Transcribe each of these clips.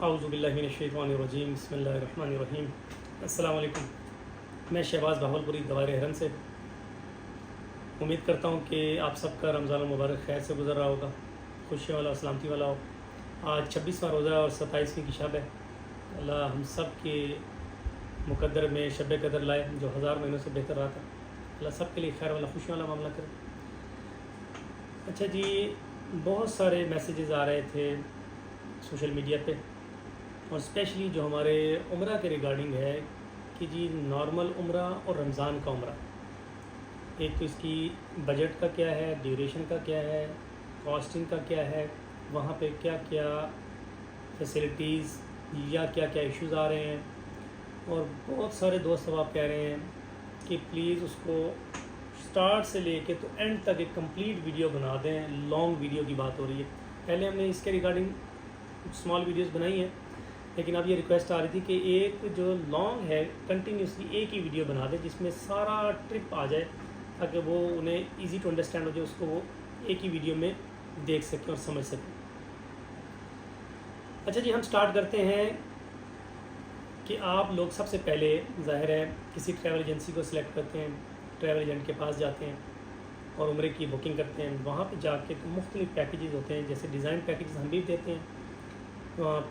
اعوذ باللہ من الشیطان الرجیم بسم اللہ الرحمن الرحیم۔ السلام علیکم، میں شہباز بہاولپوری دوائر حرم سے امید کرتا ہوں کہ آپ سب کا رمضان المبارک خیر سے گزر رہا ہوگا، خوشیوں والا سلامتی والا ہو۔ آج 26واں روزہ اور 27ویں کی شب ہے۔ اللہ ہم سب کے مقدر میں شب قدر لائے جو 1000 مہینوں سے بہتر رہا تھا۔ اللہ سب کے لیے خیر والا خوشیوں والا معاملہ کرے۔ اچھا جی، بہت سارے میسیجز آ رہے تھے سوشل میڈیا پہ، اور اسپیشلی جو ہمارے عمرہ کے ریگارڈنگ ہے کہ جی نارمل عمرہ اور رمضان کا عمرہ، ایک تو اس کی بجٹ کا کیا ہے، ڈیوریشن کا کیا ہے، کاسٹنگ کا کیا ہے، وہاں پہ کیا کیا فیسلٹیز یا کیا کیا ایشوز آ رہے ہیں۔ اور بہت سارے دوست اب آپ کہہ رہے ہیں کہ پلیز اس کو سٹارٹ سے لے کے تو اینڈ تک ایک کمپلیٹ ویڈیو بنا دیں، لانگ ویڈیو کی بات ہو رہی ہے۔ پہلے ہم نے اس کے ریگارڈنگ اسمال ویڈیوز بنائی ہیں، لیکن اب یہ ریکویسٹ آ رہی تھی کہ ایک جو لانگ ہے کنٹینیوسلی ایک ہی ویڈیو بنا دیں جس میں سارا ٹرپ آ جائے، تاکہ وہ انہیں ایزی ٹو انڈرسٹینڈ ہو جائے، اس کو وہ ایک ہی ویڈیو میں دیکھ سکیں اور سمجھ سکیں۔ اچھا جی، ہم سٹارٹ کرتے ہیں کہ آپ لوگ سب سے پہلے ظاہر ہے کسی ٹریول ایجنسی کو سلیکٹ کرتے ہیں، ٹریول ایجنٹ کے پاس جاتے ہیں اور عمرے کی بکنگ کرتے ہیں۔ وہاں پہ جا کے مختلف پیکیجز ہوتے ہیں، جیسے ڈیزائن پیکیجز ہم بھی دیتے ہیں،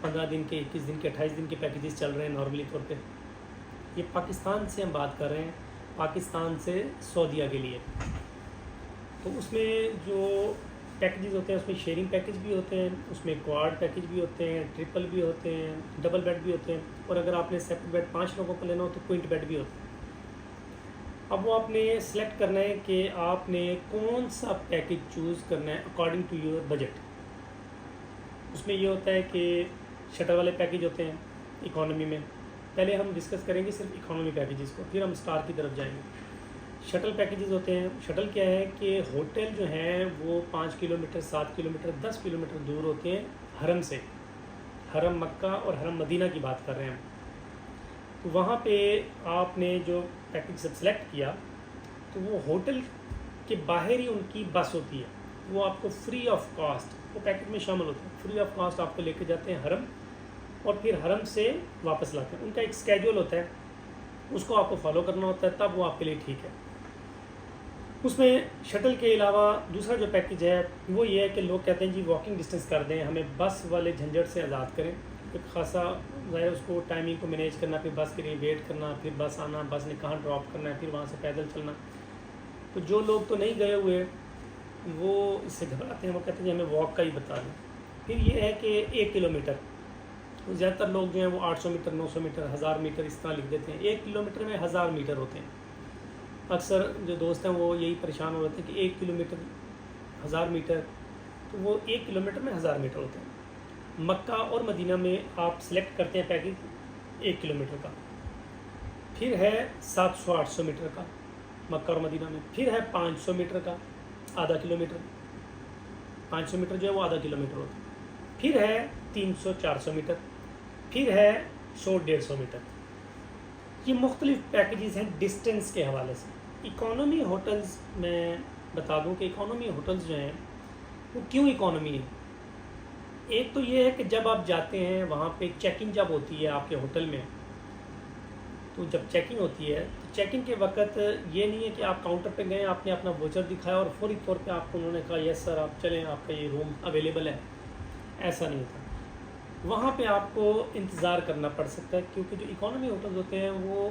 15 دن کے، 21 دن کے، 28 دن کے پیکیجز چل رہے ہیں نارملی طور پہ۔ یہ پاکستان سے ہم بات کر رہے ہیں، پاکستان سے سعودیہ کے لیے۔ تو اس میں جو پیکیجز ہوتے ہیں اس میں شیئرنگ پیکیج بھی ہوتے ہیں، اس میں کوارڈ پیکیج بھی ہوتے ہیں، ٹرپل بھی ہوتے ہیں، ڈبل بیڈ بھی ہوتے ہیں، اور اگر آپ نے سیپریٹ بیڈ 5 لوگوں کو لینا ہو تو کوئنٹ بیڈ بھی ہوتا ہے۔ اب وہ آپ نے سلیکٹ کرنا ہے کہ آپ نے کون سا پیکیج چوز کرنا ہے اکارڈنگ ٹو یور بجٹ۔ اس میں یہ ہوتا ہے کہ شٹل والے پیکیج ہوتے ہیں اکانومی میں، پہلے ہم ڈسکس کریں گے صرف اکانومی پیکیجز کو، پھر ہم اسٹار کی طرف جائیں گے۔ شٹل پیکیجز ہوتے ہیں، شٹل کیا ہے کہ ہوٹل جو ہیں وہ 5 کلومیٹر، 7 کلومیٹر، 10 کلومیٹر دور ہوتے ہیں حرم سے، حرم مکہ اور حرم مدینہ کی بات کر رہے ہیں ہم۔ تو وہاں پہ آپ نے جو پیکیج سب سلیکٹ کیا تو وہ ہوٹل کے باہر ہی ان کی بس ہوتی ہے، وہ آپ کو فری آف کاسٹ وہ پیکیج میں شامل ہوتے ہیں، فری آف کاسٹ آپ کو لے کے جاتے ہیں حرم، اور پھر حرم سے واپس لاتے ہیں۔ ان کا ایک اسکیجول ہوتا ہے، اس کو آپ کو فالو کرنا ہوتا ہے، تب وہ آپ کے لیے ٹھیک ہے۔ اس میں شٹل کے علاوہ دوسرا جو پیکیج ہے وہ یہ ہے کہ لوگ کہتے ہیں جی واکنگ ڈسٹینس کر دیں، ہمیں بس والے جھنجھٹ سے آزاد کریں۔ ایک خاصا ظاہر اس کو ٹائمنگ کو مینیج کرنا، پھر بس کے لیے ویٹ کرنا، پھر بس آنا، بس نے کہاں ڈراپ کرنا ہے، پھر وہاں سے پیدل چلنا۔ تو جو لوگ تو نہیں گئے ہوئے وہ اس سے گھبراتے ہیں، وہ کہتے ہیں جی ہمیں واک کا ہی بتا دیں۔ پھر یہ ہے کہ 1 کلومیٹر، زیادہ تر لوگ جو ہیں وہ 800 میٹر، 900 میٹر، 1000 میٹر اس طرح لکھ دیتے ہیں۔ 1 کلومیٹر میں 1000 میٹر ہوتے ہیں۔ اکثر جو دوست ہیں وہ یہی پریشان ہو رہے ہیں کہ 1 کلومیٹر 1000 میٹر، تو وہ 1 کلومیٹر میں 1000 میٹر ہوتے ہیں۔ مکہ اور مدینہ میں آپ سلیکٹ کرتے ہیں پیکیج 1 کلومیٹر کا، پھر ہے 700-800 میٹر کا مکہ اور مدینہ میں، پھر ہے 500 میٹر کا آدھا کلومیٹر، 500 میٹر جو ہے وہ آدھا کلومیٹر ہوتا ہے، پھر ہے 300-400 میٹر، پھر ہے 100-150 میٹر۔ یہ مختلف پیکیجز ہیں ڈسٹینس کے حوالے سے۔ اکانومی ہوٹلز میں بتا دوں کہ اکانومی ہوٹلز جو ہیں وہ کیوں اکانومی ہیں۔ ایک تو یہ ہے کہ جب آپ جاتے ہیں وہاں پہ چیکنگ جب ہوتی ہے آپ کے ہوٹل میں، تو جب چیکنگ ہوتی ہے تو چیکنگ کے وقت یہ نہیں ہے کہ آپ کاؤنٹر پہ گئے، آپ نے اپنا ووچر دکھایا اور فوری طور پہ آپ کو انہوں نے کہا یس سر آپ چلیں، آپ کا یہ روم اویلیبل ہے، ایسا نہیں تھا۔ وہاں پہ آپ کو انتظار کرنا پڑ سکتا ہے، کیونکہ جو اکانومی ہوٹلز ہوتے ہیں وہ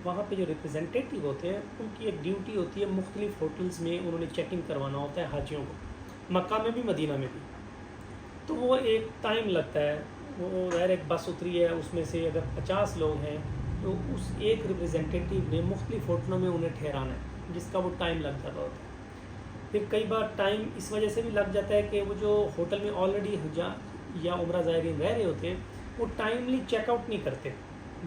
وہاں پہ جو ریپرزینٹیٹیو ہوتے ہیں ان کی ایک ڈیوٹی ہوتی ہے، مختلف ہوٹلز میں انہوں نے چیکنگ کروانا ہوتا ہے حاجیوں کو، مکہ میں بھی مدینہ میں بھی۔ تو وہ ایک ٹائم لگتا ہے، وہ ظاہر ایک بس اتری ہے، اس میں سے اگر 50 لوگ ہیں تو اس ایک ریپرزینٹیٹیو نے مختلف ہوٹلوں میں انہیں ٹھہرانا ہے، جس کا وہ ٹائم لگ جاتا ہوتا ہے۔ پھر کئی بار ٹائم اس وجہ سے بھی لگ جاتا ہے کہ وہ جو ہوٹل میں آلریڈی یا عمرہ زائرین رہ رہے ہوتے ہیں وہ ٹائملی چیک آؤٹ نہیں کرتے،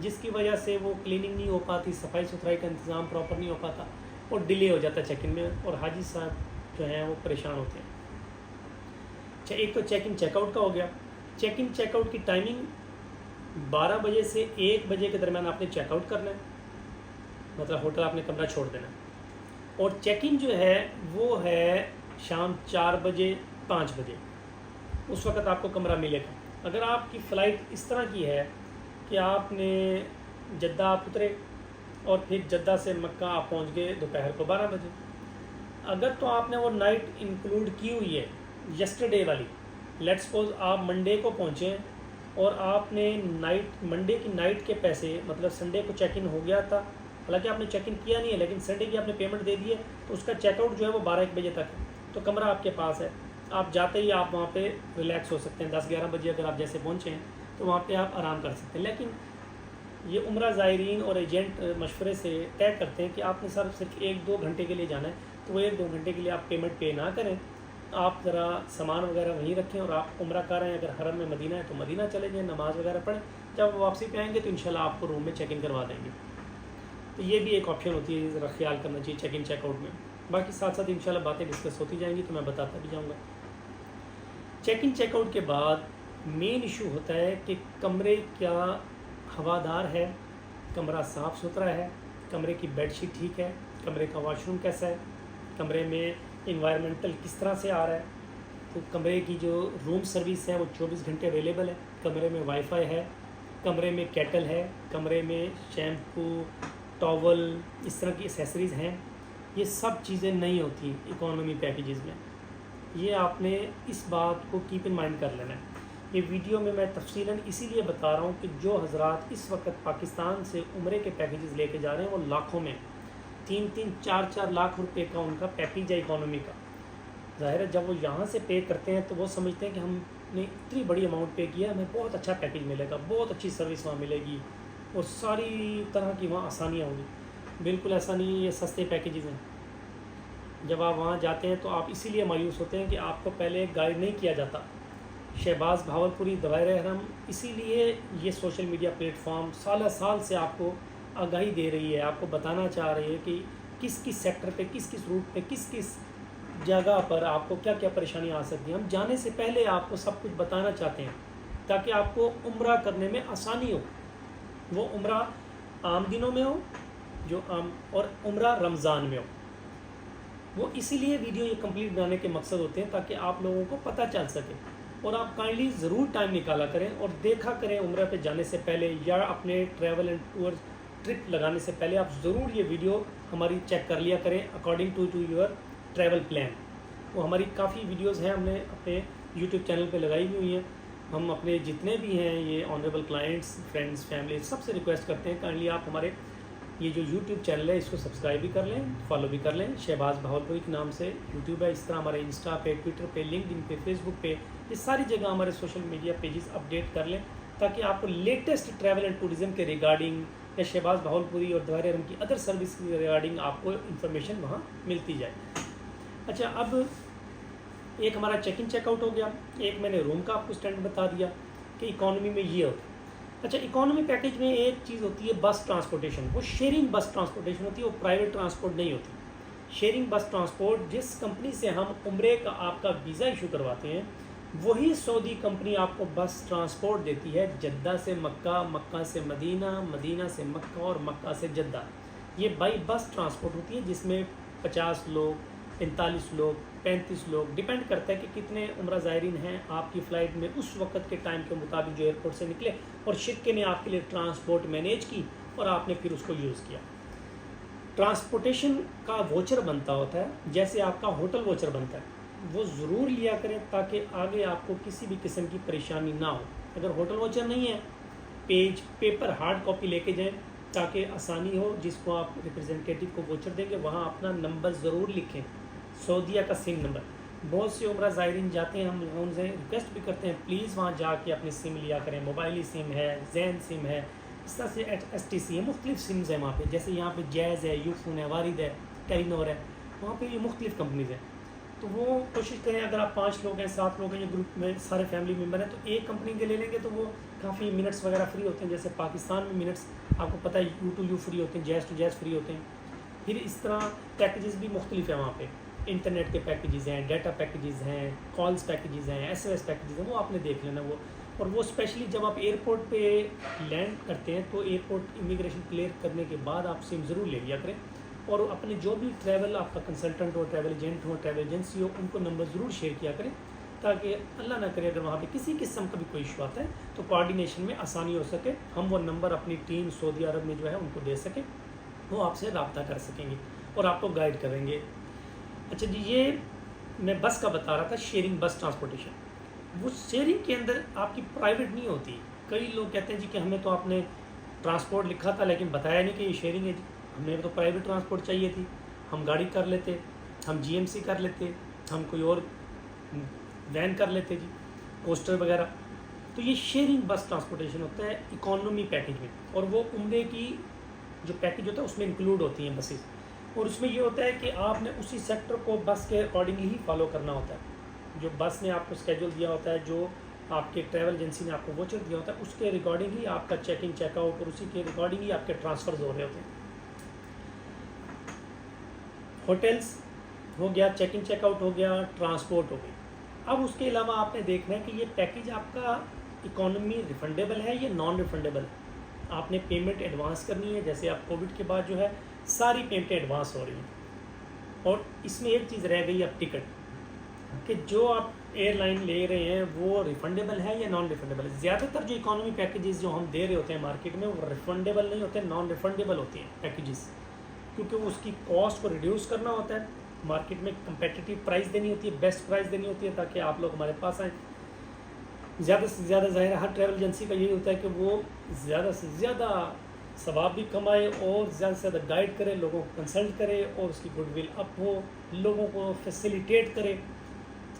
جس کی وجہ سے وہ کلیننگ نہیں ہو پاتی، صفائی ستھرائی کا انتظام پراپر نہیں ہو پاتا، اور ڈیلے ہو جاتا ہے چیک ان میں، اور حاجی صاحب جو ہیں وہ پریشان ہوتے ہیں۔ اچھا، ایک تو چیک ان چیک آؤٹ کا ہو گیا۔ چیک ان چیک آؤٹ کی ٹائمنگ 12 بجے سے 1 بجے کے درمیان آپ نے چیک آؤٹ کرنا ہے، مطلب ہوٹل آپ نے کمرہ چھوڑ دینا ہے، اور چیک ان جو ہے وہ ہے شام 4 بجے 5 بجے، اس وقت آپ کو کمرہ ملے گا۔ اگر آپ کی فلائٹ اس طرح کی ہے کہ آپ نے جدہ آپ اترے اور پھر جدہ سے مکہ آپ پہنچ گئے دوپہر کو 12 بجے، اگر تو آپ نے وہ نائٹ انکلوڈ کی ہوئی ہے یسٹرڈے والی، لیٹ سپوز آپ منڈے کو پہنچیں اور آپ نے منڈے کی نائٹ کے پیسے، مطلب سنڈے کو چیک ان ہو گیا تھا، حالانکہ آپ نے چیک ان کیا نہیں ہے لیکن سنڈے کی آپ نے پیمنٹ دے دی ہے، تو اس کا چیک آؤٹ جو ہے وہ 12-1 بجے تک ہے، تو کمرہ آپ کے پاس ہے، آپ جاتے ہی آپ وہاں پہ ریلیکس ہو سکتے ہیں، 10-11 بجے اگر آپ جیسے پہنچے ہیں تو وہاں پہ آپ آرام کر سکتے ہیں۔ لیکن یہ عمرہ زائرین اور ایجنٹ مشورے سے طے کرتے ہیں کہ آپ نے صرف 1-2 گھنٹے کے لیے جانا ہے، تو وہ 1-2 گھنٹے کے لیے آپ پیمنٹ پے نہ کریں، آپ ذرا سامان وغیرہ وہیں رکھیں اور آپ عمرہ کر رہے ہیں، اگر حرم میں مدینہ ہے تو مدینہ چلے جائیں، نماز وغیرہ پڑھیں، جب واپسی پہ آئیں گے تو انشاءاللہ آپ کو روم میں چیک ان کروا دیں گے۔ تو یہ بھی ایک آپشن ہوتی ہے، ذرا خیال کرنا چاہیے چیک ان چیک آؤٹ میں۔ باقی ساتھ ساتھ انشاءاللہ باتیں ڈسکس ہوتی جائیں گی تو میں بتاتا بھی جاؤں گا۔ چیک ان چیک آؤٹ کے بعد مین ایشو ہوتا ہے کہ کمرے کیا ہوادار ہے، کمرہ صاف ستھرا ہے، کمرے کی بیڈ شیٹ ٹھیک ہے، کمرے کا واش روم کیسا ہے، کمرے میں انوائرمنٹل کس طرح سے آ رہا ہے، تو کمرے کی جو روم سروس ہے وہ 24 گھنٹے اویلیبل ہے، کمرے میں وائی فائی ہے، کمرے میں کیٹل ہے، کمرے میں شیمپو، ٹاول، اس طرح کی ایسیسریز ہیں۔ یہ سب چیزیں نہیں ہوتی اکانومی پیکیجز میں، یہ آپ نے اس بات کو کیپ ان مائنڈ کر لینا ہے۔ یہ ویڈیو میں تفصیلاً اسی لیے بتا رہا ہوں کہ جو حضرات اس وقت پاکستان سے عمرے کے پیکیجز لے کے جا رہے ہیں وہ لاکھوں میں، 3-4 لاکھ روپے کا ان کا پیکیج ہے اکانومی کا۔ ظاہر ہے جب وہ یہاں سے پے کرتے ہیں تو وہ سمجھتے ہیں کہ ہم نے اتنی بڑی اماؤنٹ پے کیا ہے، ہمیں بہت اچھا پیکیج ملے گا، بہت اچھی سروس وہاں ملے گی اور ساری طرح کی وہاں آسانیاں ہوں گی۔ بالکل ایسا نہیں ہے، یہ سستے پیکیجز ہیں۔ جب آپ وہاں جاتے ہیں تو آپ اسی لیے مایوس ہوتے ہیں کہ آپ کو پہلے گائیڈ نہیں کیا جاتا۔ شہباز بھاولپوری دائرہ حرم اسی لیے یہ سوشل میڈیا پلیٹ فارم سال سے آپ کو آگاہی دے رہی ہے، آپ کو بتانا چاہ رہی ہے کہ کس کس سیکٹر پہ، کس کس روٹ پہ، کس کس جگہ پر آپ کو کیا کیا پریشانیاں آ سکتی ہیں۔ ہم جانے سے پہلے آپ کو سب کچھ بتانا چاہتے ہیں تاکہ آپ کو عمرہ کرنے میں آسانی ہو، وہ عمرہ عام دنوں میں ہو جو عام، اور عمرہ رمضان میں ہو۔ وہ اسی لیے ویڈیو یہ کمپلیٹ بنانے کے مقصد ہوتے ہیں تاکہ آپ لوگوں کو پتہ چل سکے، اور آپ کائنڈلی ضرور ٹائم نکالا کریں اور دیکھا کریں عمرہ پہ جانے سے پہلے یا اپنے ٹریول اینڈ ٹور ٹرپ لگانے سے پہلے آپ ضرور یہ ویڈیو ہماری چیک کر لیا کریں according to your travel plan. وہ ہماری کافی ویڈیوز ہیں، ہم نے اپنے یوٹیوب چینل پہ لگائی ہوئی ہیں۔ ہم اپنے جتنے بھی ہیں یہ آنریبل کلائنٹس، فرینڈس، فیملی، سب سے ریکویسٹ کرتے ہیں کائنڈلی آپ ہمارے یہ جو یوٹیوب چینل ہے اس کو سبسکرائب بھی کر لیں، فالو بھی کر لیں۔ شہباز بھاولپوری کے نام سے یوٹیوب ہے، اس طرح ہمارے انسٹا پہ، ٹویٹر پہ، لنکڈ ان پہ، فیس بک پہ، یہ ساری جگہ ہمارے سوشل میڈیا پیجز اپڈیٹ کر لیں تاکہ آپ کو لیٹسٹ ٹریول اینڈ ٹورزم کے ریگارڈنگ یا شہباز بھاولپوری اور دائرہ حرم کی ادر سروس کے ریگارڈنگ آپ کو انفارمیشن وہاں ملتی جائے۔ اچھا، اب ایک ہمارا چیک ان چیک آؤٹ ہو گیا، ایک میں نے روم کا آپ کو اسٹینڈ بتا دیا کہ اکانومی میں یہ ہوتا ہے۔ اچھا، اکانومی پیکیج میں ایک چیز ہوتی ہے بس ٹرانسپورٹیشن، وہ شیئرنگ بس ٹرانسپورٹیشن ہوتی ہے، وہ پرائیویٹ ٹرانسپورٹ نہیں ہوتی۔ شیئرنگ بس ٹرانسپورٹ جس کمپنی سے ہم عمرے کا آپ کا ویزا ایشو کرواتے ہیں وہی سعودی کمپنی آپ کو بس ٹرانسپورٹ دیتی ہے، جدہ سے مکہ، مکہ سے مدینہ، مدینہ سے مکہ اور مکہ سے جدہ۔ یہ بائی بس ٹرانسپورٹ ہوتی ہے جس میں 50 لوگ، 45 لوگ، 35 لوگ، ڈیپینڈ کرتا ہے کہ کتنے عمرہ زائرین ہیں آپ کی فلائٹ میں اس وقت کے ٹائم کے مطابق جو ایئرپورٹ سے نکلے، اور شرکے نے آپ کے لیے ٹرانسپورٹ مینیج کی اور آپ نے پھر اس کو یوز کیا۔ ٹرانسپورٹیشن کا ووچر بنتا ہوتا ہے جیسے آپ کا ہوٹل ووچر بنتا ہے، وہ ضرور لیا کریں تاکہ آگے آپ کو کسی بھی قسم کی پریشانی نہ ہو۔ اگر ہوٹل ووچر نہیں ہے، پیج پیپر ہارڈ کاپی لے کے جائیں تاکہ آسانی ہو، جس کو آپ ریپرزنٹیٹیو کو ووچر دیں گے وہاں اپنا نمبر ضرور لکھیں، سعودیہ کا سم نمبر۔ بہت سے عمرہ زائرین جاتے ہیں، ہم ان سے ریکویسٹ بھی کرتے ہیں پلیز وہاں جا کے اپنی سم لیا کریں، موبائلی سم ہے، زین سم ہے، اس طرح سے ایس ٹی سی ہے، مختلف سمز ہیں وہاں پہ، جیسے یہاں پہ جیز ہے، یوفون ہے، وارد ہے، ٹیلینور ہے، وہاں پہ یہ مختلف کمپنیز ہیں۔ تو وہ کوشش کریں اگر آپ 5 لوگ ہیں، 7 لوگ ہیں، یہ گروپ میں سارے فیملی ممبر ہیں، تو ایک کمپنی کے لے لیں گے تو وہ کافی منٹس وغیرہ فری ہوتے ہیں، جیسے پاکستان میں منٹس آپ کو پتہ ہے یو ٹو یو فری ہوتے ہیں، جیز ٹو جیز فری ہوتے ہیں۔ پھر اس طرح پیکیجز بھی مختلف ہیں وہاں پہ، انٹرنیٹ کے پیکیجز ہیں، ڈیٹا پیکیجز ہیں، کالز پیکیجز ہیں، ایس ایم ایس پیکیجز ہیں، وہ آپ نے دیکھ لینا وہ۔ اور وہ اسپیشلی جب آپ ایئرپورٹ پہ لینڈ کرتے ہیں تو ایئرپورٹ امیگریشن کلیئر کرنے کے بعد آپ سم ضرور لے لیا کریں، اور اپنے جو بھی ٹریول آپ کا consultant who, travel agent who, travel agency ہو، ان کو نمبر ضرور شیئر کیا کریں تاکہ اللہ نہ کرے اگر وہاں پہ کسی قسم کا بھی کوئی ایشو آتا ہے تو کوآرڈینیشن میں آسانی ہو سکے، ہم وہ نمبر اپنی ٹیم سعودی عرب میں جو ہے ان کو دے سکیں، وہ آپ سے رابطہ کر سکیں گے اور آپ کو گائیڈ کریں گے۔ اچھا جی، یہ میں بس کا بتا رہا تھا، شیئرنگ بس ٹرانسپورٹیشن۔ وہ شیئرنگ کے اندر آپ کی پرائیویٹ نہیں ہوتی۔ کئی لوگ کہتے ہیں جی کہ ہمیں تو آپ نے ٹرانسپورٹ لکھا تھا لیکن بتایا نہیں کہ یہ شیئرنگ ہے جی، ہمیں تو پرائیویٹ ٹرانسپورٹ چاہیے تھی، ہم گاڑی کر لیتے، ہم جی ایم سی کر لیتے، ہم کوئی اور وین کر لیتے جی، کوسٹر وغیرہ۔ تو یہ شیئرنگ بس ٹرانسپورٹیشن ہوتا ہے اکانومی پیکیج میں، اور وہ عمرے کی جو پیکیج ہوتا ہے اس میں انکلوڈ ہوتی ہیں بسیز، اور اس میں یہ ہوتا ہے کہ آپ نے اسی سیکٹر کو بس کے اکارڈنگلی ہی فالو کرنا ہوتا ہے۔ جو بس نے آپ کو اسکیجول دیا ہوتا ہے، جو آپ کے ٹریول ایجنسی نے آپ کو ووچر دیا ہوتا ہے، اس کے ریکارڈنگ ہی آپ کا چیک ان چیک آؤٹ، اور اسی کے ریکارڈنگ ہی آپ کے ٹرانسفرز ہو رہے ہوتے ہیں۔ ہوٹلس ہو گیا، چیک ان چیک آؤٹ ہو گیا، ٹرانسپورٹ ہو گئی۔ اب اس کے علاوہ آپ نے دیکھنا ہے کہ یہ پیکیج آپ کا اکانومی ریفنڈیبل ہے یا نان ریفنڈیبل ہے۔ آپ نے پیمنٹ ایڈوانس کرنی ہے، جیسے آپ کووڈ کے بعد جو ہے ساری پیمنٹیں ایڈوانس ہو رہی ہیں۔ اور اس میں ایک چیز رہ گئی اب ٹکٹ، کہ جو آپ ایئر لائن لے رہے ہیں وہ ریفنڈیبل ہے یا نان ریفنڈیبل ہے۔ زیادہ تر جو اکانومی پیکیجز جو ہم دے رہے ہوتے ہیں مارکیٹ میں وہ ریفنڈیبل نہیں ہوتے، نان ریفنڈیبل ہوتے ہیں پیکیجز، کیونکہ وہ اس کی کاسٹ کو ریڈیوس کرنا ہوتا ہے، مارکیٹ میں کمپیٹیٹیو پرائز دینی ہوتی ہے، بیسٹ پرائز دینی ہوتی ہے تاکہ آپ لوگ ہمارے پاس آئیں۔ زیادہ سے زیادہ ظاہر ہے ہر ٹریول ایجنسی کا یہی ہوتا ہے کہ وہ زیادہ سے زیادہ ثواب بھی کمائے اور زیادہ سے زیادہ گائیڈ کرے، لوگوں کو کنسلٹ کرے اور اس کی گڈ ول اپ ہو، لوگوں کو فیسیلیٹیٹ کرے۔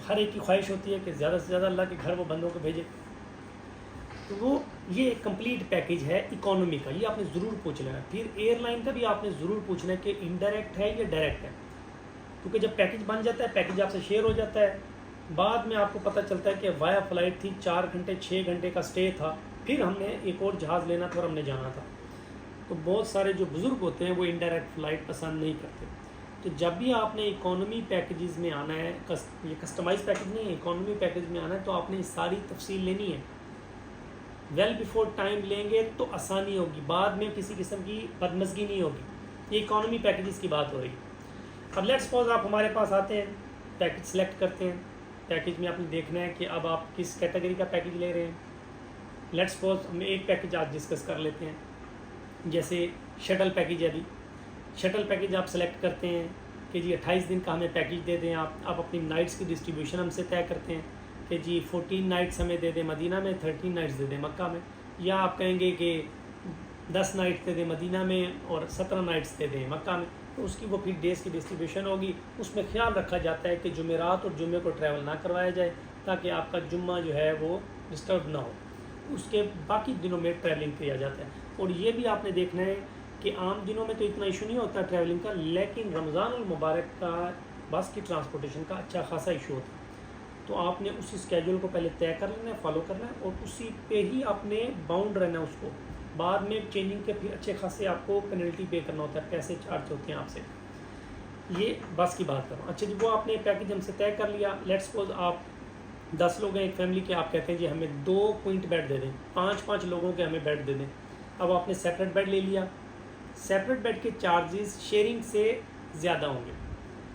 ہر ایک کی خواہش ہوتی ہے کہ زیادہ سے زیادہ اللہ کے گھر وہ بندوں کو بھیجے۔ تو وہ یہ ایک کمپلیٹ پیکیج ہے اکانومی کا، یہ آپ نے ضرور پوچھ لینا۔ پھر ایئر لائن کا بھی آپ نے ضرور پوچھنا ہے کہ انڈائریکٹ ہے یا ڈائریکٹ ہے، کیونکہ جب پیکیج بن جاتا ہے پیکیج آپ سے شیئر ہو جاتا ہے، بعد میں آپ کو پتہ چلتا ہے کہ وایا فلائٹ تھی، 4 گھنٹے 6 گھنٹے کا سٹے تھا، پھر ہم نے ایک اور جہاز لینا تھا اور ہم نے جانا تھا۔ تو بہت سارے جو بزرگ ہوتے ہیں وہ انڈائریکٹ فلائٹ پسند نہیں کرتے۔ تو جب بھی آپ نے اکانومی پیکیجز میں آنا ہے، یہ کسٹمائز پیکیج نہیں ہے، اکانومی پیکیج میں آنا ہے، تو آپ نے ساری تفصیل لینی ہے۔ ویل بیفور ٹائم لیں گے تو آسانی ہوگی، بعد میں کسی قسم کی بدمزگی نہیں ہوگی۔ یہ اکانومی پیکیجز کی بات ہو رہی ہے۔ اب لیٹ سپوز آپ ہمارے پاس آتے ہیں، پیکیج سلیکٹ کرتے ہیں، پیکیج میں آپ نے دیکھنا ہے کہ اب آپ کس کیٹیگری کا پیکیج لے رہے ہیں۔ لیٹ سپوز ہم ایک پیکیج آج ڈسکس کر لیتے ہیں، جیسے شٹل پیکیج ہے۔ ابھی شٹل پیکیج آپ سلیکٹ کرتے ہیں کہ جی 28 دن کا ہمیں پیکیج دے دیں، آپ اپنی نائٹس کی ڈسٹریبیوشن ہم سے طے کرتے ہیں کہ جی 14 نائٹس ہمیں دے دیں مدینہ میں، 13 نائٹس دے دیں مکہ میں، یا آپ کہیں گے کہ 10 نائٹس دے دیں مدینہ میں اور 17 نائٹس دے دیں مکہ میں۔ تو اس کی وہ پھر ڈیز کی ڈسٹریبیوشن ہوگی۔ اس میں خیال رکھا جاتا ہے کہ جمعرات اور جمعے کو ٹریول نہ کروایا جائے تاکہ آپ کا جمعہ جو ہے وہ ڈسٹرب نہ ہو، اس کے باقی دنوں میں ٹریولنگ کیا جاتا ہے۔ اور یہ بھی آپ نے دیکھنا ہے کہ عام دنوں میں تو اتنا ایشو نہیں ہوتا ٹریولنگ کا، لیکن رمضان المبارک کا بس کی ٹرانسپورٹیشن کا اچھا خاصا ایشو ہوتا ہے۔ تو آپ نے اسی اسکیجول کو پہلے طے کر لینا ہے، فالو کرنا ہے، اور اسی پہ ہی آپ نے باؤنڈ رہنا ہے اس کو۔ بعد میں چینجنگ کے پھر اچھے خاصے آپ کو پینلٹی پے کرنا ہوتا ہے، پیسے چارج ہوتے ہیں آپ سے۔ یہ بس کی بات کروں۔ اچھا جی، وہ آپ نے پیکیج ہم سے طے کر لیا۔ لیٹ سپوز آپ 10 لوگ ہیں ایک فیملی کے، آپ کہتے ہیں جی ہمیں 2 کوئنٹ بیڈ دے دیں، 5 لوگوں کے ہمیں بیڈ دے دیں۔ اب آپ نے سیپریٹ بیڈ لے لیا، سیپریٹ بیڈ کے چارجز شیئرنگ سے زیادہ ہوں گے۔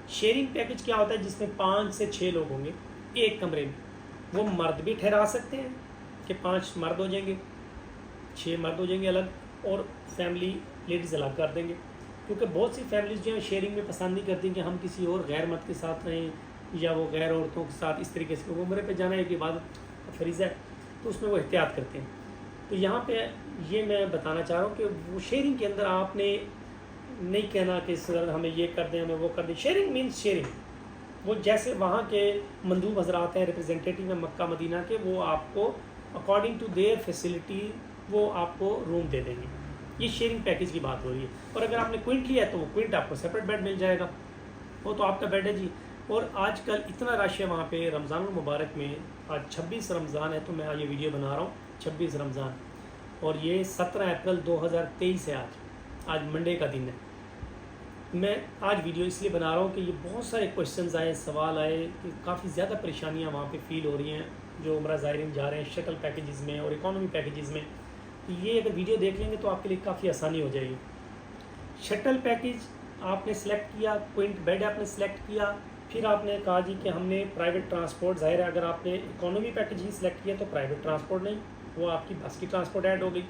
شیئرنگ پیکیج کیا ہوتا ہے؟ جس میں 5 سے 6 لوگ ہوں گے ایک کمرے میں، وہ مرد بھی ٹھہرا سکتے ہیں کہ 5 مرد ہو جائیں گے، 6 مرد ہو جائیں گے الگ، اور فیملی لیڈیز الگ کر دیں گے، کیونکہ بہت سی فیملیز جو ہیں شیئرنگ میں پسند نہیں کرتی کہ ہم کسی اور غیر مرد کے ساتھ رہیں یا وہ غیر عورتوں کے ساتھ اس طریقے سے۔ عمرے پہ جانا ایک عبادت کا فریضہ ہے، تو اس میں وہ احتیاط کرتے ہیں۔ تو یہاں پہ یہ میں بتانا چاہ رہا ہوں کہ وہ شیئرنگ کے اندر آپ نے نہیں کہنا کہ ہمیں یہ کر دیں، ہمیں وہ کر دیں۔ شیئرنگ مینس شیئرنگ، وہ جیسے وہاں کے مندوب حضرات ہیں، ریپرزینٹیٹیو ہیں مکہ مدینہ کے، وہ آپ کو اکارڈنگ ٹو دیئر فیسلٹی وہ آپ کو روم دے دیں گے۔ یہ شیئرنگ پیکیج کی بات ہو رہی ہے۔ اور اگر آپ نے کوئنٹ لیا ہے تو وہ کوئنٹ آپ کو سیپریٹ بیڈ مل جائے گا، وہ تو آپ کا بیڈ ہے جی۔ اور آج کل اتنا رش ہے وہاں پہ رمضان المبارک میں، آج 26 رمضان ہے، تو میں آج یہ ویڈیو بنا رہا ہوں 26 رمضان، اور یہ 17 اپریل 2023 ہے۔ آج منڈے کا دن ہے۔ میں آج ویڈیو اس لیے بنا رہا ہوں کہ یہ بہت سارے کوشچنز آئے، سوال آئے کہ کافی زیادہ پریشانیاں وہاں پہ فیل ہو رہی ہیں جو عمرہ زائرین جا رہے ہیں شٹل پیکیجز میں اور اکانومی پیکیجز میں۔ تو یہ اگر ویڈیو دیکھ لیں گے تو آپ کے لیے کافی آسانی ہو جائے گی۔ شٹل پیکیج آپ نے سلیکٹ کیا، کوئنٹ بیڈ آپ نے سلیکٹ کیا، پھر آپ نے کہا جی کہ ہم نے پرائیویٹ ٹرانسپورٹ، ظاہر ہے اگر آپ نے اکانومی پیکج ہی سلیکٹ کیا تو پرائیویٹ ٹرانسپورٹ نہیں، وہ آپ کی بس کی ٹرانسپورٹ ایڈ ہو گئی۔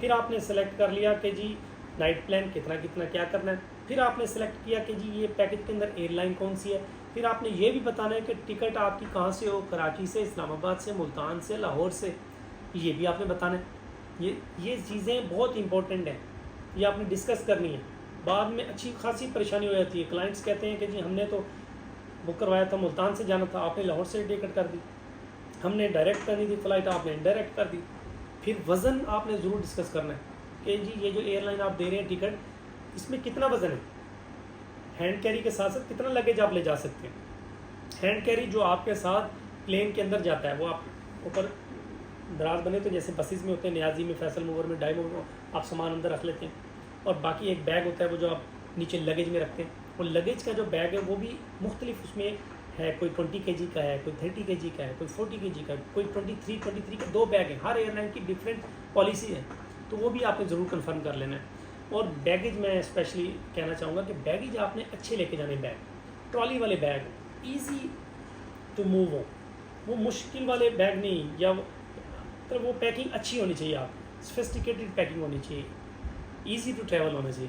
پھر آپ نے سلیکٹ کر لیا کہ جی نائٹ پلان کتنا کتنا کیا کرنا ہے، پھر آپ نے سلیکٹ کیا کہ جی یہ پیکج کے اندر ایئر لائن کون سی ہے، پھر آپ نے یہ بھی بتانا ہے کہ ٹکٹ آپ کی کہاں سے ہو، کراچی سے، اسلام آباد سے، ملتان سے، لاہور سے، یہ بھی آپ نے بتانا ہے۔ یہ چیزیں بہت امپورٹنٹ ہیں، یہ آپ نے ڈسکس کرنی ہے۔ بعد میں اچھی خاصی پریشانی ہو جاتی ہے، کلائنٹس کہتے ہیں کہ جی ہم نے تو بک کروایا تھا ملتان سے جانا تھا، آپ نے لاہور سے ٹکٹ کر دی، ہم نے ڈائریکٹ کرنی تھی فلائٹ، آپ نے انڈائریکٹ کر دی۔ پھر وزن آپ نے ضرور ڈسکس کرنا ہے کہ جی یہ جو ایئر لائن آپ دے رہے ہیں ٹکٹ، اس میں کتنا وزن ہے، ہینڈ کیری کے ساتھ ساتھ کتنا لگیج آپ لے جا سکتے ہیں۔ ہینڈ کیری جو آپ کے ساتھ پلین کے اندر جاتا ہے وہ آپ اوپر دراز بنے تو جیسے بسیز میں ہوتے ہیں، نیازی میں، فیصل موور میں، ڈائی موور میں آپ سامان اندر رکھ لیتے ہیں، اور باقی ایک بیگ ہوتا ہے وہ جو آپ نیچے لگیج میں رکھتے ہیں۔ وہ لگیج کا جو بیگ ہے وہ بھی مختلف اس میں ہے، کوئی 20 kg کا ہے، کوئی 30 kg کا ہے، کوئی 40 kg کا ہے، کوئی 23 کے 2 بیگ ہیں، ہر ایئر لائن کی ڈفرینٹ پالیسی ہے، تو وہ بھی آپ نے ضرور کنفرم کر لینا ہے۔ اور بیگیج میں اسپیشلی کہنا چاہوں گا کہ بیگیج آپ نے اچھے لے کے جانے، بیگ ٹرالی والے بیگ ایزی ٹو موو ہو، وہ مشکل والے بیگ نہیں، یا مطلب وہ پیکنگ اچھی ہونی چاہیے، آپ سفسٹیکیٹڈ پیکنگ ہونی چاہیے، ایزی ٹو ٹریول ہونا چاہیے۔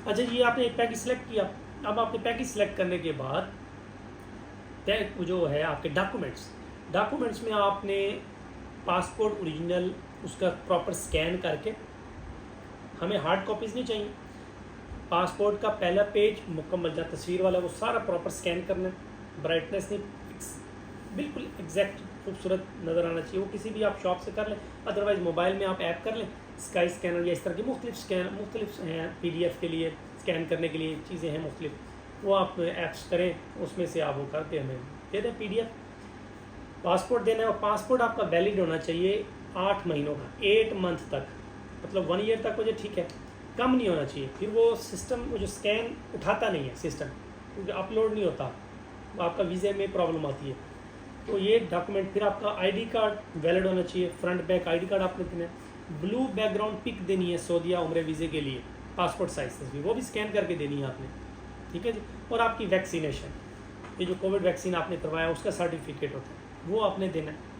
اچھا جی آپ نے ایک پیکج سلیکٹ کیا، اب آپ نے پیکج سلیکٹ کرنے کے بعد جو ہے آپ کے ڈاکومنٹس میں آپ نے پاسپورٹ اوریجنل اس کا پراپر سکین کر کے، ہمیں ہارڈ کاپیز نہیں چاہیے، پاسپورٹ کا پہلا پیج مکمل جہاں تصویر والا وہ سارا پراپر سکین کرنا ہے، برائٹنیس نہیں، بالکل ایگزیکٹ خوبصورت نظر آنا چاہیے، وہ کسی بھی آپ شاپ سے کر لیں، ادروائز موبائل میں آپ ایپ کر لیں، اسکائی اسکینر یا اس طرح کی مختلف ہیں PDF کے لیے اسکین کرنے کے لیے چیزیں ہیں مختلف، وہ آپ ایپس کریں، اس میں سے آپ وہ کر کے ہمیں دے دیں PDF۔ پاسپورٹ دینا ہے، اور پاسپورٹ آپ کا ویلڈ ہونا چاہیے 8 مہینوں کا، 8 منتھ تک، مطلب 1 ایئر تک مجھے ٹھیک ہے، کم نہیں ہونا چاہیے، پھر وہ سسٹم وہ جو سکین اٹھاتا نہیں ہے سسٹم، کیونکہ اپلوڈ نہیں ہوتا، آپ کا ویزے میں پرابلم آتی ہے۔ تو یہ ڈاکومنٹ، پھر آپ کا ID کارڈ ویلڈ ہونا چاہیے، فرنٹ بیک ID کارڈ آپ نے دینا ہے، بلو بیک گراؤنڈ پک دینی ہے سعودیہ عمرے ویزے کے لیے، پاسپورٹ سائز تصویر وہ بھی سکین کر کے دینی ہے آپ نے، ٹھیک ہے جی۔ اور آپ کی ویکسینیشن، یہ جو کووڈ ویکسین آپ نے کروایا اس کا سرٹیفکیٹ ہوتا ہے وہ آپ نے دینا ہے۔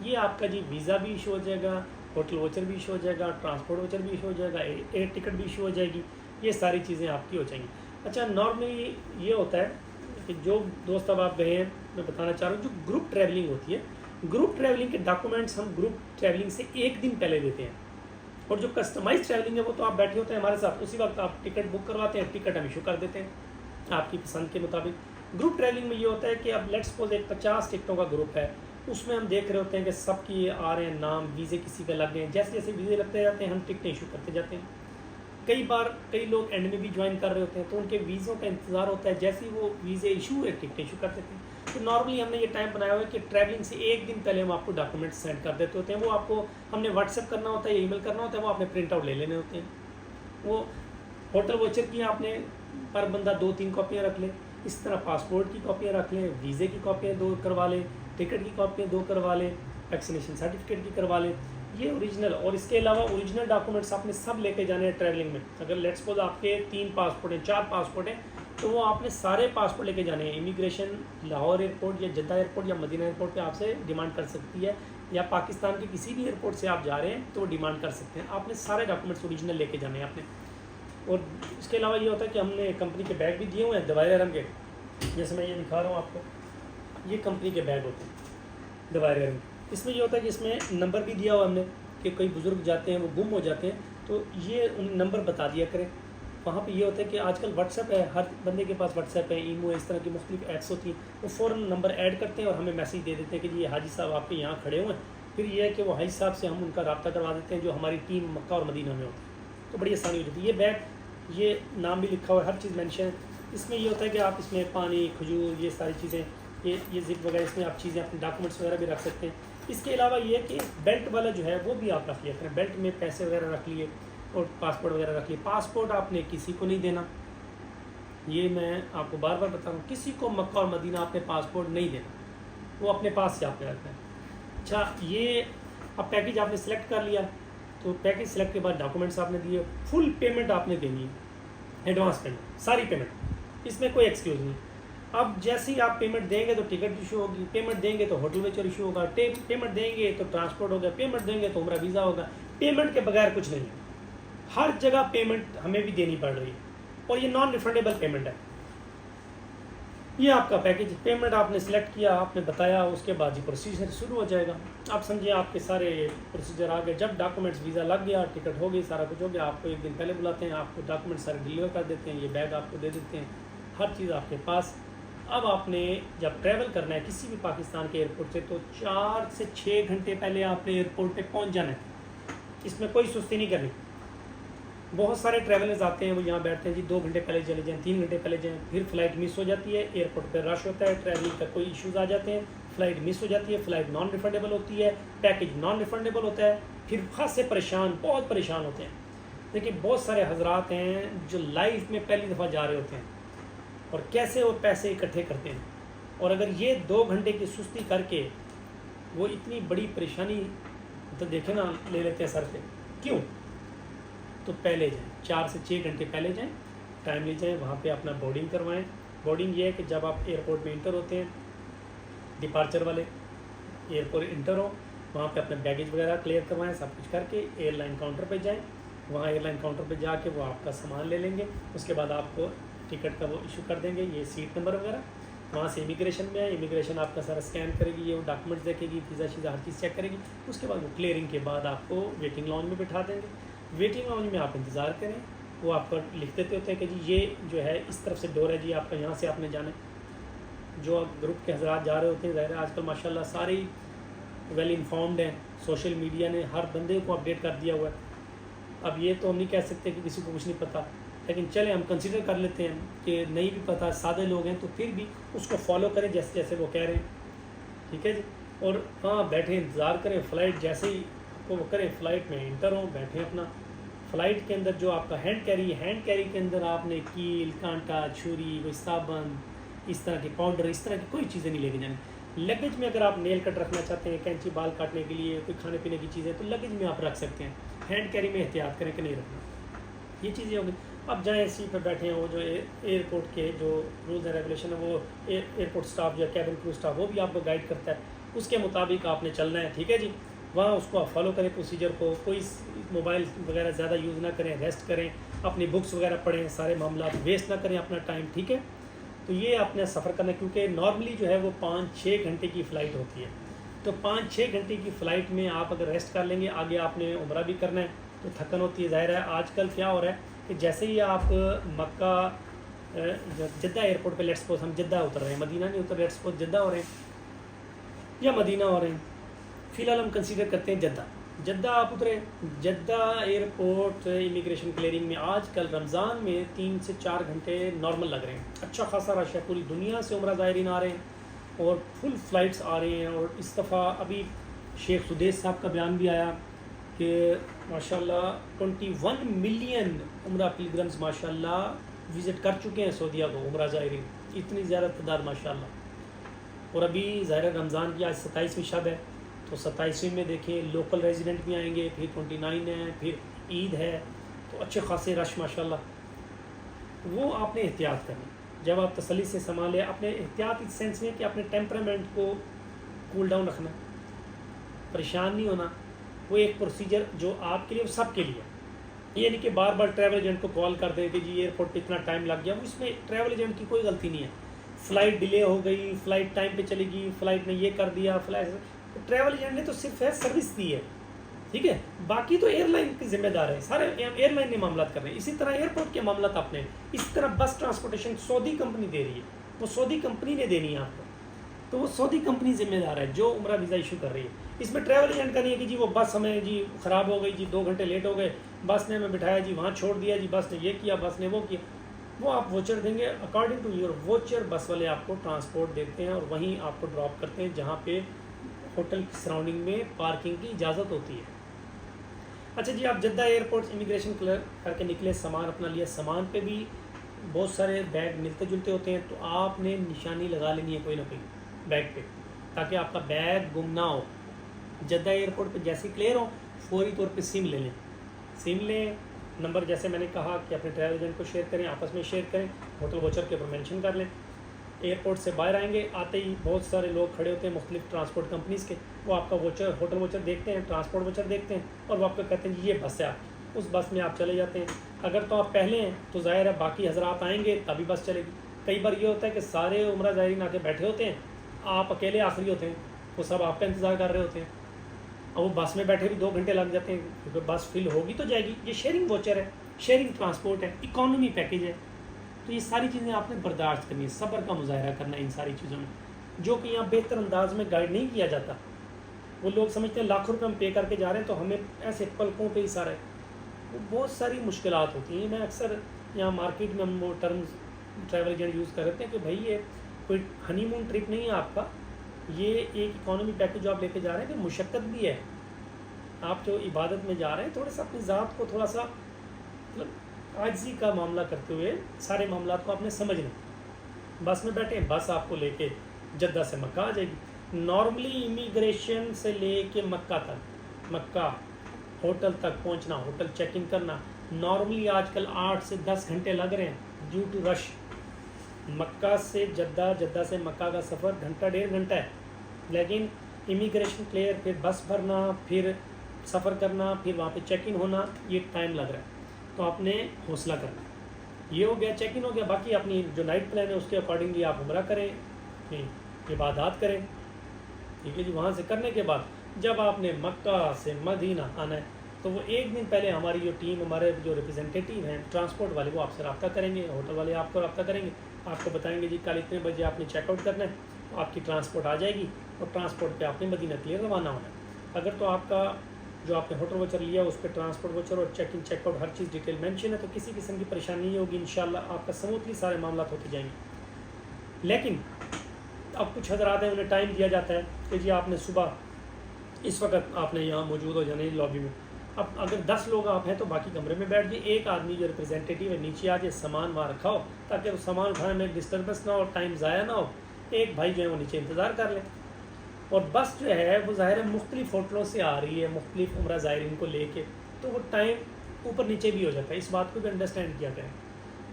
یہ آپ کا جی ویزا بھی ایشو ہو جائے گا، ہوٹل ووچر بھی ایشو ہو جائے گا، ٹرانسپورٹ ووچر بھی ایشو ہو جائے گا، ایئر ٹکٹ بھی ایشو ہو جائے گی، یہ ساری چیزیں آپ کی ہو جائیں گی۔ اچھا نارملی یہ ہوتا ہے کہ جو دوست اب آپ گئے ہیں، میں بتانا چاہ رہا ہوں جو گروپ ٹریولنگ ہوتی ہے، گروپ ٹریولنگ کے ڈاکومنٹس ہم گروپ ٹریولنگ سے 1 دن پہلے دیتے ہیں، اور جو کسٹمائز ٹریولنگ ہے وہ تو آپ بیٹھے ہوتے ہیں ہمارے ساتھ، اسی وقت آپ ٹکٹ بک کرواتے ہیں، ٹکٹ ہم ایشو کر دیتے ہیں آپ کی پسند کے مطابق۔ گروپ ٹریولنگ میں یہ ہوتا ہے کہ اب لیٹس سپوز ایک 50 ٹکٹوں کا گروپ ہے، اس میں ہم دیکھ رہے ہوتے ہیں کہ سب کی آ رہے ہیں نام، ویزے کسی کا لگ گئے ہیں، جیسے جیسے ویزے لگتے جاتے ہیں ہم ٹکٹیں ایشو کرتے جاتے ہیں۔ کئی بار کئی لوگ اینڈ میں بھی جوائن کر رہے ہوتے ہیں تو ان کے ویزوں کا انتظار ہوتا ہے، جیسے ہی وہ ویزے ایشو ہوئے ٹکٹیں ایشو کر دیتے ہیں۔ تو نارملی ہم نے یہ ٹائم بنایا ہوا ہے کہ ٹریولنگ سے 1 دن پہلے ہم آپ کو ڈاکومنٹس سینڈ کر دیتے ہوتے ہیں، وہ آپ کو ہم نے واٹس ایپ کرنا ہوتا ہے یا ای میل کرنا ہوتا ہے، وہ آپ نے پرنٹ آؤٹ لے لینے ہوتے ہیں۔ وہ ہوٹل ووچر کی آپ نے پر بندہ 2-3 کاپیاں رکھ لیں، اس طرح پاسپورٹ کی کاپیاں رکھ لیں، ویزے کی کاپیاں 2 کروا لیں، ٹکٹ کی کاپیاں 2 کروا لیں، ویکسینیشن سرٹیفکیٹ کی کروا لیں، یہ اوریجنل۔ اور اس کے علاوہ اوریجنل ڈاکومنٹس آپ نے سب لے کے جانے ہیں ٹریولنگ میں۔ اگر لیٹس سپوز آپ کے 3 پاسپورٹ ہیں، 4 پاسپورٹ ہیں، تو وہ آپ نے سارے پاسپورٹ لے کے جانے ہیں۔ امیگریشن لاہور ایئرپورٹ یا جدہ ایئرپورٹ یا مدینہ ایئرپورٹ پہ آپ سے ڈیمانڈ کر سکتی ہے، یا پاکستان کے کسی بھی ایئرپورٹ سے آپ جا رہے ہیں تو وہ ڈیمانڈ کر سکتے ہیں، آپ نے سارے ڈاکومنٹس اوریجنل لے کے جانے ہیں آپ نے۔ اور اس کے علاوہ یہ ہوتا ہے کہ ہم نے کمپنی کے بیگ بھی دیے ہوئے ہیں دوائر ارم کے، جیسے میں یہ دکھا رہا ہوں آپ کو، یہ کمپنی کے بیگ ہوتے ہیں دوائر ارم۔ اس میں یہ ہوتا ہے کہ اس میں نمبر بھی دیا ہوا ہم نے کہ کوئی بزرگ جاتے ہیں وہ گم ہو جاتے ہیں تو یہ ان نمبر بتا دیا کریں۔ وہاں پہ یہ ہوتا ہے کہ آج کل واٹس ایپ ہے، ہر بندے کے پاس واٹس ایپ ہے، ایمو ہے، اس طرح کی مختلف ایپس ہوتی ہیں، وہ فوراً نمبر ایڈ کرتے ہیں اور ہمیں میسیج دے دیتے ہیں کہ جی یہ حاجی صاحب آپ کے یہاں کھڑے ہوئے ہیں۔ پھر یہ ہے کہ وہ حاجی صاحب سے ہم ان کا رابطہ کروا دیتے ہیں جو ہماری ٹیم مکہ اور مدینہ میں ہوتی ہے، تو بڑی آسانی ہو جاتی ہے۔ یہ بیگ، یہ نام بھی لکھا ہوا ہے، ہر چیز مینشن ہے اس میں۔ یہ ہوتا ہے کہ آپ اس میں پانی، کھجور، یہ ساری چیزیں، یہ زپ وغیرہ، اس میں آپ چیزیں اپنے ڈاکومنٹس وغیرہ بھی رکھ سکتے ہیں۔ اس کے علاوہ یہ کہ بیلٹ والا جو ہے وہ بھی آپ رکھ لیا کریں، بیلٹ میں پیسے وغیرہ رکھ لیے اور پاسپورٹ وغیرہ رکھ لیے۔ پاسپورٹ آپ نے کسی کو نہیں دینا، یہ میں آپ کو بار بار بتا رہا ہوں، کسی کو مکہ اور مدینہ آپ نے پاسپورٹ نہیں دینا، وہ اپنے پاس سے آپ نے رکھنا ہے۔ اچھا یہ اب پیکج آپ نے سلیکٹ کر لیا، تو پیکج سلیکٹ کے بعد ڈاکومنٹس آپ نے دیے، فل پیمنٹ آپ نے دینی ہے، ایڈوانس پیمنٹ، ساری پیمنٹ، اس میں کوئی ایکسکیوز نہیں۔ اب جیسے ہی آپ پیمنٹ دیں گے تو ٹکٹ ایشو ہوگی، پیمنٹ دیں گے تو ہوٹل ویچر ایشو ہوگا، پیمنٹ دیں گے تو ٹرانسپورٹ ہوگا، پیمنٹ دیں گے تو عمرہ ویزا ہوگا. پیمنٹ کے بغیر کچھ نہیں ہے. ہر جگہ پیمنٹ ہمیں بھی دینی پڑ رہی ہے اور یہ نان ریفنڈیبل پیمنٹ ہے. یہ آپ کا پیکج پیمنٹ آپ نے سلیکٹ کیا، آپ نے بتایا، اس کے بعد یہ پروسیجر شروع ہو جائے گا. آپ سمجھیے آپ کے سارے پروسیجر آ گئے. جب ڈاکومنٹس ویزا لگ گیا، ٹکٹ ہو گئی، سارا کچھ ہو گیا، آپ کو ایک دن پہلے بلاتے ہیں، آپ کو ڈاکومنٹ سارے ڈلیور کر دیتے ہیں، یہ بیگ آپ کو دے دیتے ہیں، ہر چیز آپ کے پاس. اب آپ نے جب ٹریول کرنا ہے کسی بھی پاکستان کے ایئرپورٹ سے تو 4 سے 6 گھنٹے پہلے آپ نے ایئرپورٹ پہ پہنچ جانا ہے. اس میں کوئی سستی نہیں کرنی. بہت سارے ٹریولرز آتے ہیں، وہ یہاں بیٹھتے ہیں جی 2 گھنٹے پہلے چلے جائیں، 3 گھنٹے پہلے جائیں، پھر فلائٹ مس ہو جاتی ہے، ایئرپورٹ پہ رش ہوتا ہے، ٹریولنگ کا کوئی ایشوز آ جاتے ہیں، فلائٹ مس ہو جاتی ہے، فلائٹ نان ریفنڈیبل ہوتی ہے، پیکج نان ریفنڈیبل ہوتا ہے، پھر خاصے پریشان، بہت پریشان ہوتے ہیں. دیکھیے بہت سارے حضرات ہیں جو لائف میں پہلی دفعہ جا رہے ہوتے ہیں اور کیسے وہ پیسے اکٹھے کرتے ہیں، اور اگر یہ 2 گھنٹے کی سستی کر کے وہ اتنی بڑی پریشانی تو دیکھیں نا لے لیتے ہیں سر پہ. کیوں؟ تو پہلے جائیں، 4 سے 6 گھنٹے پہلے جائیں، ٹائم لے جائیں، وہاں پہ اپنا بورڈنگ کروائیں. بورڈنگ یہ ہے کہ جب آپ ایئرپورٹ میں انٹر ہوتے ہیں، ڈپارچر والے ایئرپورٹ انٹر ہو، وہاں پہ اپنا بیگیج وغیرہ کلیئر کروائیں، سب کچھ کر کے ایئر لائن کاؤنٹر پہ جائیں. وہاں ایئر لائن کاؤنٹر پہ جا کے وہ آپ کا سامان لے لیں گے. اس کے بعد آپ کو ٹکٹ کا وہ ایشو کر دیں گے، یہ سیٹ نمبر وغیرہ. وہاں سے امیگریشن میں آئے، امیگریشن آپ کا سارا اسکین کرے گی، یہ وہ ڈاکومنٹس دیکھے گی، ویزا شیزا ہر چیز چیک کرے گی. اس کے بعد وہ کلیئرنگ کے بعد آپ کو ویٹنگ لاؤنج میں بٹھا دیں گے. ویٹنگ لاؤنج میں آپ انتظار کریں. وہ آپ کو لکھ دیتے ہوتے ہیں کہ جی یہ جو ہے اس طرف سے ڈور ہے، جی آپ کا یہاں سے آپ نے جانا ہے. جو گروپ کے حضرات جا رہے ہوتے ہیں، ظاہر ہے آج کل ماشاء اللہ سارے ویل انفارمڈ ہیں، سوشل میڈیا نے ہر بندے کو اپڈیٹ کر دیا ہوا ہے. اب یہ تو ہم نہیں کہہ سکتے کہ کسی کو کچھ نہیں پتہ، لیکن چلیں ہم کنسیڈر کر لیتے ہیں کہ نہیں بھی پتہ، سادے لوگ ہیں، تو پھر بھی اس کو فالو کریں جیسے جیسے وہ کہہ رہے ہیں. ٹھیک ہے جی. اور ہاں بیٹھیں، انتظار کریں، فلائٹ جیسے ہی وہ کریں، فلائٹ میں انٹر ہوں، بیٹھیں اپنا. فلائٹ کے اندر جو آپ کا ہینڈ کیری کے اندر آپ نے کیل، کانٹا، چھری، کوئی صابن، اس طرح کی پاؤڈر، اس طرح کی کوئی چیزیں نہیں لے کے جانی. لگیج میں اگر آپ نیل کٹ رکھنا چاہتے ہیں، کینچی بال کاٹنے کے لیے، کوئی کھانے پینے کی چیزیں، تو لگیج میں آپ رکھ سکتے ہیں. ہینڈ کیری میں احتیاط کریں کہ نہیں رکھنا. یہ چیزیں ہوگی. اب جائیں سیٹ پہ بیٹھے ہیں، وہ جو ایئرپورٹ کے جو رولز اینڈ ریگولیشن ہے، وہ ایئرپورٹ اسٹاف جو کیبن کرو اسٹاف وہ بھی آپ کو گائیڈ کرتا ہے، اس کے مطابق آپ نے چلنا ہے. ٹھیک ہے جی. وہاں اس کو آپ فالو کریں پروسیجر کو. کوئی موبائل وغیرہ زیادہ یوز نہ کریں، ریسٹ کریں، اپنی بکس وغیرہ پڑھیں، سارے معاملات ویسٹ نہ کریں اپنا ٹائم. ٹھیک ہے. تو یہ آپ نے سفر کرنا ہے، کیونکہ نارملی جو ہے وہ 5-6 گھنٹے کی فلائٹ ہوتی ہے. تو 5-6 گھنٹے کی فلائٹ میں آپ اگر ریسٹ کر لیں گے، آگے آپ نے عمرہ بھی کرنا ہے تو تھکن ہوتی ہے. ظاہر ہے آج کل کیا ہو رہا ہے کہ جیسے ہی آپ مکہ جدہ ایئرپورٹ پہ لیٹس سپوز ہم جدہ اتر رہے ہیں، مدینہ نہیں اتر، لیٹس سپوز جدہ ہو رہے ہیں یا مدینہ ہو رہے ہیں، فی الحال ہم کنسیڈر کرتے ہیں جدہ آپ اترے. جدہ ایئرپورٹ امیگریشن کلیئرنگ میں آج کل رمضان میں 3 سے 4 گھنٹے نارمل لگ رہے ہیں. اچھا خاصا رش ہے، پوری دنیا سے عمرہ زائرین آ رہے ہیں اور فل فلائٹس آ رہی ہیں. اور اس دفعہ ابھی شیخ سدیس صاحب کا بیان بھی آیا کہ ماشاءاللہ 21 ملین عمرہ پلگرمز ماشاءاللہ وزٹ کر چکے ہیں سعودیہ کو، عمرہ زائرین، اتنی زیادہ تعداد ماشاءاللہ. اور ابھی ظاہر رمضان کی آج 27ویں شب ہے، تو 27ویں میں دیکھیں لوکل ریزیڈنٹ بھی آئیں گے، پھر 29 ہے، پھر عید ہے، تو اچھے خاصے رش ماشاءاللہ. وہ آپ نے احتیاط کرنی. جب آپ تسلی سے سنبھالیں، اپنے احتیاط اس سینس میں کہ اپنے ٹیمپرامنٹ کو کول ڈاؤن رکھنا، پریشان نہیں ہونا. وہ ایک پروسیجر جو آپ کے لیے وہ سب کے لیے، یہ نہیں کہ بار بار ٹریول ایجنٹ کو کال کر دیں کہ جی ایئرپورٹ پہ اتنا ٹائم لگ گیا. وہ اس میں ٹریول ایجنٹ کی کوئی غلطی نہیں ہے. فلائٹ ڈیلے ہو گئی، فلائٹ ٹائم پہ چلے گی، فلائٹ نے یہ کر دیا، ٹریول ایجنٹ نے تو صرف ہے سروس دی ہے. ٹھیک ہے. باقی تو ایئر لائن کی ذمہ دار ہے، سارے ایئر لائن نے معاملات کر رہے ہیں. اسی طرح ایئرپورٹ کے معاملات اپنے، اس طرح بس ٹرانسپورٹیشن سعودی کمپنی دے رہی ہے، وہ سعودی کمپنی نے دینی ہے آپ کو، تو وہ سعودی کمپنی ذمہ دار ہے جو عمرہ ویزا ایشو کر رہی ہے. اس میں ٹریول ایجنٹ کا نہیں ہے کہ جی وہ بس ہمیں جی خراب ہو گئی، جی 2 گھنٹے لیٹ ہو گئے، بس نے ہمیں بٹھایا جی وہاں چھوڑ دیا، جی بس نے یہ کیا، بس نے وہ کیا. وہ آپ ووچر دیں گے، اکارڈنگ ٹو یور ووچر بس والے آپ کو ٹرانسپورٹ دیتے ہیں اور وہیں آپ کو ڈراپ کرتے ہیں جہاں پہ ہوٹل کی سراؤنڈنگ میں پارکنگ کی اجازت ہوتی ہے. اچھا جی. آپ جدہ ایئرپورٹ امیگریشن کلیئر کر کے نکلے، سامان اپنا لیا. سامان پہ بھی بہت سارے بیگ ملتے جلتے ہوتے ہیں، تو آپ نے نشانی لگا لینی ہے کوئی نہ کوئی بیگ پہ، تاکہ آپ کا بیگ گم نہ ہو. جدہ ایئرپورٹ پہ جیسے ہی کلیئر ہو، فوری طور پہ سم لے لیں. سم لیں، نمبر جیسے میں نے کہا کہ اپنے ٹریول ایجنٹ کو شیئر کریں، آپس میں شیئر کریں، ہوٹل واچر کے اوپر مینشن کر لیں. ایئرپورٹ سے باہر آئیں گے، آتے ہی بہت سارے لوگ کھڑے ہوتے ہیں مختلف ٹرانسپورٹ کمپنیز کے، وہ آپ کا ووچر ہوٹل ووچر دیکھتے ہیں، ٹرانسپورٹ ووچر دیکھتے ہیں، اور وہ آپ کو کہتے ہیں جی یہ بس ہے آپ، اس بس میں آپ چلے جاتے ہیں۔ اگر تو آپ پہلے ہیں تو ظاہر ہے باقی حضرات آئیں گے تبھی بس چلے گی۔ کئی بار یہ ہوتا ہے کہ سارے عمرہ زائرین آ کے بیٹھے ہوتے ہیں، آپ اکیلے آخری ہوتے ہیں، وہ سب آپ کا انتظار کر رہے ہوتے ہیں، اور وہ بس میں بیٹھے بھی 2 گھنٹے لگ جاتے ہیں، کیونکہ بس فل ہوگی تو جائے گی۔ یہ شیئرنگ ووچر ہے، شیئرنگ ٹرانسپورٹ ہے، اکانومی پیکیج ہے، تو یہ ساری چیزیں آپ نے برداشت کرنی ہے، صبر کا مظاہرہ کرنا ہے ان ساری چیزوں میں، جو کہ یہاں بہتر انداز میں گائیڈ نہیں کیا جاتا۔ وہ لوگ سمجھتے ہیں لاکھوں روپے ہم پے کر کے جا رہے ہیں تو ہمیں ایسے پلکوں پہ ہی سارا ہے، وہ بہت ساری مشکلات ہوتی ہیں۔ میں اکثر یہاں مارکیٹ میں ہم وہ ٹرمز ٹریول ایجنٹ یوز کر رہے ہیں کہ بھائی یہ کوئی ہنی مون ٹرپ نہیں ہے آپ کا، یہ ایک اکانومی پیکیج جو آپ لے کے جا رہے ہیں کہ مشقت بھی ہے، آپ جو عبادت میں جا رہے ہیں تھوڑا سا اپنی ذات کو تھوڑا سا مطلب عاجزی کا معاملہ کرتے ہوئے سارے معاملات کو آپ نے سمجھنا۔ بس میں بیٹھے، بس آپ کو لے کے جدہ سے مکہ آ جائے گی۔ نارملی امیگریشن سے لے کے مکہ تک، مکہ ہوٹل تک پہنچنا، ہوٹل چیک ان کرنا، نارملی آج کل 8 سے 10 گھنٹے لگ رہے ہیں ڈیو ٹو رش۔ مکہ سے جدہ، جدہ سے مکہ کا سفر گھنٹہ 1.5 گھنٹہ ہے، لیکن امیگریشن کلیئر، پھر بس بھرنا، پھر سفر کرنا، پھر وہاں پہ چیک ان ہونا، یہ ٹائم لگ رہا ہے۔ تو آپ نے حوصلہ کرنا، یہ ہو گیا، چیک ان ہو گیا، باقی اپنی جو نائٹ پلان ہے اس کے اکارڈنگلی آپ عمرہ کریں، اپنی عبادات کریں، ٹھیک ہے جی۔ وہاں سے کرنے کے بعد جب آپ نے مکہ سے مدینہ آنا ہے تو وہ 1 دن پہلے ہماری جو ٹیم، ہمارے جو ریپرزینٹیٹیو ہیں ٹرانسپورٹ والے، وہ آپ سے رابطہ کریں گے، ہوٹل والے آپ کو رابطہ کریں گے، آپ کو بتائیں گے جی کل اتنے بجے آپ نے چیک آؤٹ کرنا ہے، تو آپ کی ٹرانسپورٹ آ جائے گی اور ٹرانسپورٹ پہ آپ نے مدینہ کے لیے روانہ ہونا ہے۔ اگر تو آپ کا جو آپ نے ہوٹل ووچر لیا اس پہ ٹرانسپورٹ ووچر اور چیک ان چیک آؤٹ ہر چیز ڈیٹیل مینشن ہے، تو کسی قسم کی پریشانی نہیں ہوگی، انشاءاللہ آپ کا سموتھلی سارے معاملات ہوتے جائیں گے۔ لیکن اب کچھ حضرات ہیں، انہیں ٹائم دیا جاتا ہے کہ جی آپ نے صبح اس وقت آپ نے یہاں موجود ہو جانا ہے لابی میں۔ اب اگر 10 لوگ آپ ہیں تو باقی کمرے میں بیٹھ جائے، ایک آدمی جو ریپرزینٹیٹیو ہے نیچے آ جائے، سامان وہاں رکھا ہو تاکہ وہ سامان اٹھانے میں ڈسٹربنس نہ ہو، ٹائم ضائع نہ ہو، ایک بھائی جو ہے وہ نیچے انتظار کر لیں۔ اور بس جو ہے وہ ظاہر ہے مختلف ہوٹلوں سے آ رہی ہے، مختلف عمرہ زائرین کو لے کے، تو وہ ٹائم اوپر نیچے بھی ہو جاتا ہے، اس بات کو بھی انڈرسٹینڈ کیا کریں۔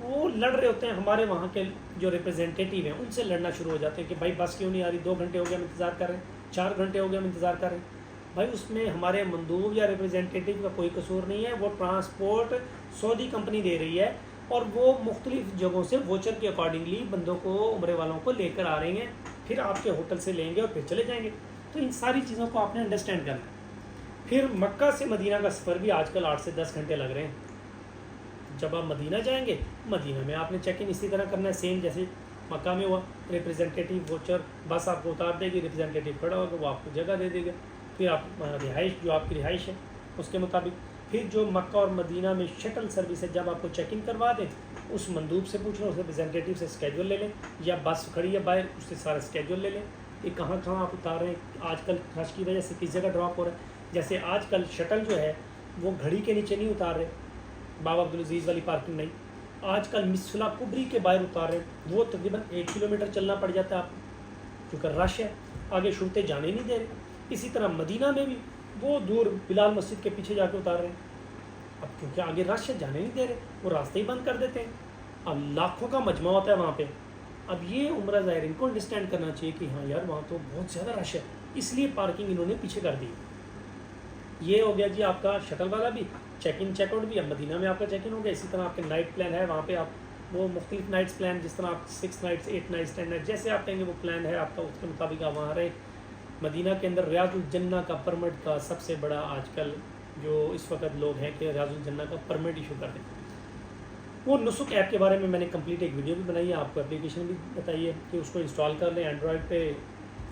وہ لڑ رہے ہوتے ہیں، ہمارے وہاں کے جو ریپرزینٹیٹیو ہیں ان سے لڑنا شروع ہو جاتے ہیں کہ بھائی بس کیوں نہیں آ رہی، 2 گھنٹے ہو گئے ہم انتظار کر رہے ہیں، 4 گھنٹے ہو گئے ہم انتظار کر رہے ہیں۔ بھائی اس میں ہمارے مندوب یا ریپرزینٹیٹیو کا کوئی قصور نہیں ہے، وہ ٹرانسپورٹ سعودی کمپنی دے رہی ہے، اور وہ مختلف جگہوں سے ووچر کے اکارڈنگلی بندوں کو، عمرے والوں کو لے کر آ رہے ہیں، پھر آپ کے ہوٹل سے لیں گے اور پھر چلے جائیں گے۔ تو ان ساری چیزوں کو آپ نے انڈرسٹینڈ کرنا ہے۔ پھر مکہ سے مدینہ کا سفر بھی آج کل 8 سے 10 گھنٹے لگ رہے ہیں۔ جب آپ مدینہ جائیں گے، مدینہ میں آپ نے چیک ان اسی طرح کرنا ہے، سیم جیسے مکہ میں ہوا، ریپرزینٹیٹیو ووچر بس آپ کو اتار دے گی، ریپرزینٹیٹیو کھڑا ہوگا، وہ آپ کو جگہ دے دے گا، پھر آپ رہائش جو آپ کی رہائش ہے اس کے مطابق، پھر جو مکہ اور مدینہ میں شٹل سروس ہے جب آپ کو چیک ان کروا دیں، اس مندوب سے پوچھ لیں، اس ریپرزینٹیٹیو سے اسکیجول لے لیں، یا بس کھڑی ہے باہر اس سے سارا اسکیجول لے لیں کہ کہاں کہاں آپ اتار رہے ہیں، آج کل رش کی وجہ سے کس جگہ ڈراپ ہو رہا ہے۔ جیسے آج کل شٹل جو ہے وہ گھڑی کے نیچے نہیں اتار رہے، بابا عبدالعزیز والی پارکنگ نہیں، آج کل مسفلہ کبری کے باہر اتار رہے ہیں، وہ تقریباً 1 کلومیٹر چلنا پڑ جاتا ہے آپ کو، کیونکہ رش ہے، آگے شرطیں جانے نہیں دے رہے۔ اسی طرح مدینہ میں بھی وہ دور بلال مسجد کے پیچھے جا کے اتار رہے ہیں، اب کیونکہ آگے رش ہے جانے نہیں دے رہے، وہ راستے ہی بند کر دیتے ہیں، اب لاکھوں کا مجمع ہوتا ہے وہاں پہ۔ اب یہ عمرہ زائرین کو انڈرسٹینڈ کرنا چاہیے کہ ہاں یار وہاں تو بہت زیادہ رش ہے، اس لیے پارکنگ انہوں نے پیچھے کر دی۔ یہ ہو گیا جی آپ کا شٹل والا بھی، چیک ان چیک آؤٹ بھی، اب مدینہ میں آپ کا چیک ان ہو گیا۔ اسی طرح آپ کے نائٹ پلان ہے، وہاں پہ آپ وہ مختلف نائٹس پلان، جس طرح آپ 6 نائٹس 8 نائٹس 10 نائٹس جیسے آپ کہیں گے وہ پلان ہے آپ کا، اس کے مطابق آپ وہاں رہیں۔ مدینہ کے اندر ریاض الجنہ کا پرمٹ کا سب سے بڑا آج کل جو اس وقت لوگ ہیں کہ ریاض الجنہ کا پرمٹ ایشو کر دیں۔ وہ نسک ایپ کے بارے میں نے کمپلیٹ ایک ویڈیو بھی بنائی ہے، آپ کو اپلیکیشن بھی بتائی ہے کہ اس کو انسٹال کر لیں اینڈرائڈ پہ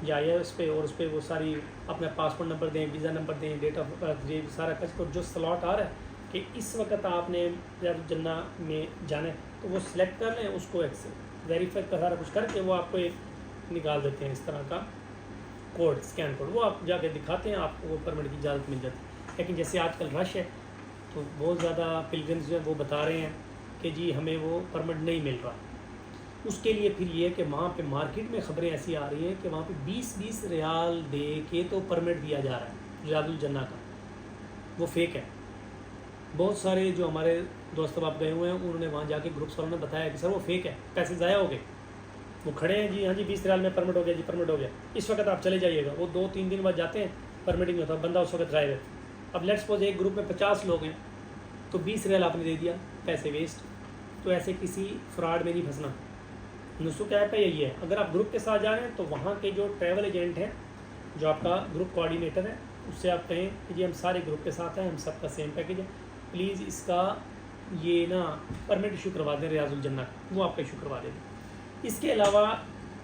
یا آئی او ایس پہ، اور اس پہ وہ ساری اپنا پاسپورٹ نمبر دیں، ویزا نمبر دیں، ڈیٹ آف برتھ دیں، سارا کچھ، جو سلاٹ آ رہا ہے کہ اس وقت آپ نے ریاض الجنہ میں جانا ہے تو وہ سلیکٹ کر لیں، اس کو ویریفائی کا سارا کچھ کر کے وہ آپ کو ایک نکال دیتے ہیں اس طرح کا کوڈ، اسکین کوڈ، وہ آپ جا کے دکھاتے ہیں، آپ کو وہ پرمٹ کی اجازت مل جاتی ہے۔ لیکن جیسے آج کل رش ہے تو بہت زیادہ پلگرمز جو ہیں وہ بتا رہے ہیں کہ جی ہمیں وہ پرمٹ نہیں مل رہا۔ اس کے لیے پھر یہ کہ وہاں پہ مارکیٹ میں خبریں ایسی آ رہی ہیں کہ وہاں پہ 20 ریال دے کے تو پرمٹ دیا جا رہا ہے ریاض الجنہ کا، وہ فیک ہے۔ بہت سارے جو ہمارے دوست اب آپ گئے ہوئے ہیں انہوں نے وہاں جا کے گروپس والوں نے بتایا کہ سر وہ فیک ہے، پیسے ضائع ہو گئے، وہ کھڑے ہیں جی ہاں جی 20 ریال میں پرمٹ ہو گیا جی پرمٹ ہو گیا، اس وقت آپ چلے جائیے گا، وہ 2-3 دن بعد جاتے ہیں پرمٹنگ ہوتا ہے، بندہ اس وقت غائب ہے۔ اب لیٹس سپوز ایک گروپ میں 50 لوگ ہیں تو 20 ریال آپ نے دے دیا، پیسے ویسٹ۔ تو ایسے کسی فراڈ میں نہیں پھنسنا۔ نسخہ ایپ ہے یہی ہے، اگر آپ گروپ کے ساتھ جا رہے ہیں تو وہاں کے جو ٹریول ایجنٹ ہیں، جو آپ کا گروپ کوآرڈینیٹر ہے، اس سے آپ کہیں کہ جی ہم سارے گروپ کے ساتھ ہیں، ہم سب کا سیم پیکیج ہے، پلیز اس کا یہ نا پرمٹ ایشو کروا دیں ریاض الجنہ کا، وہ آپ کا ایشو کروا دیں گے۔ اس کے علاوہ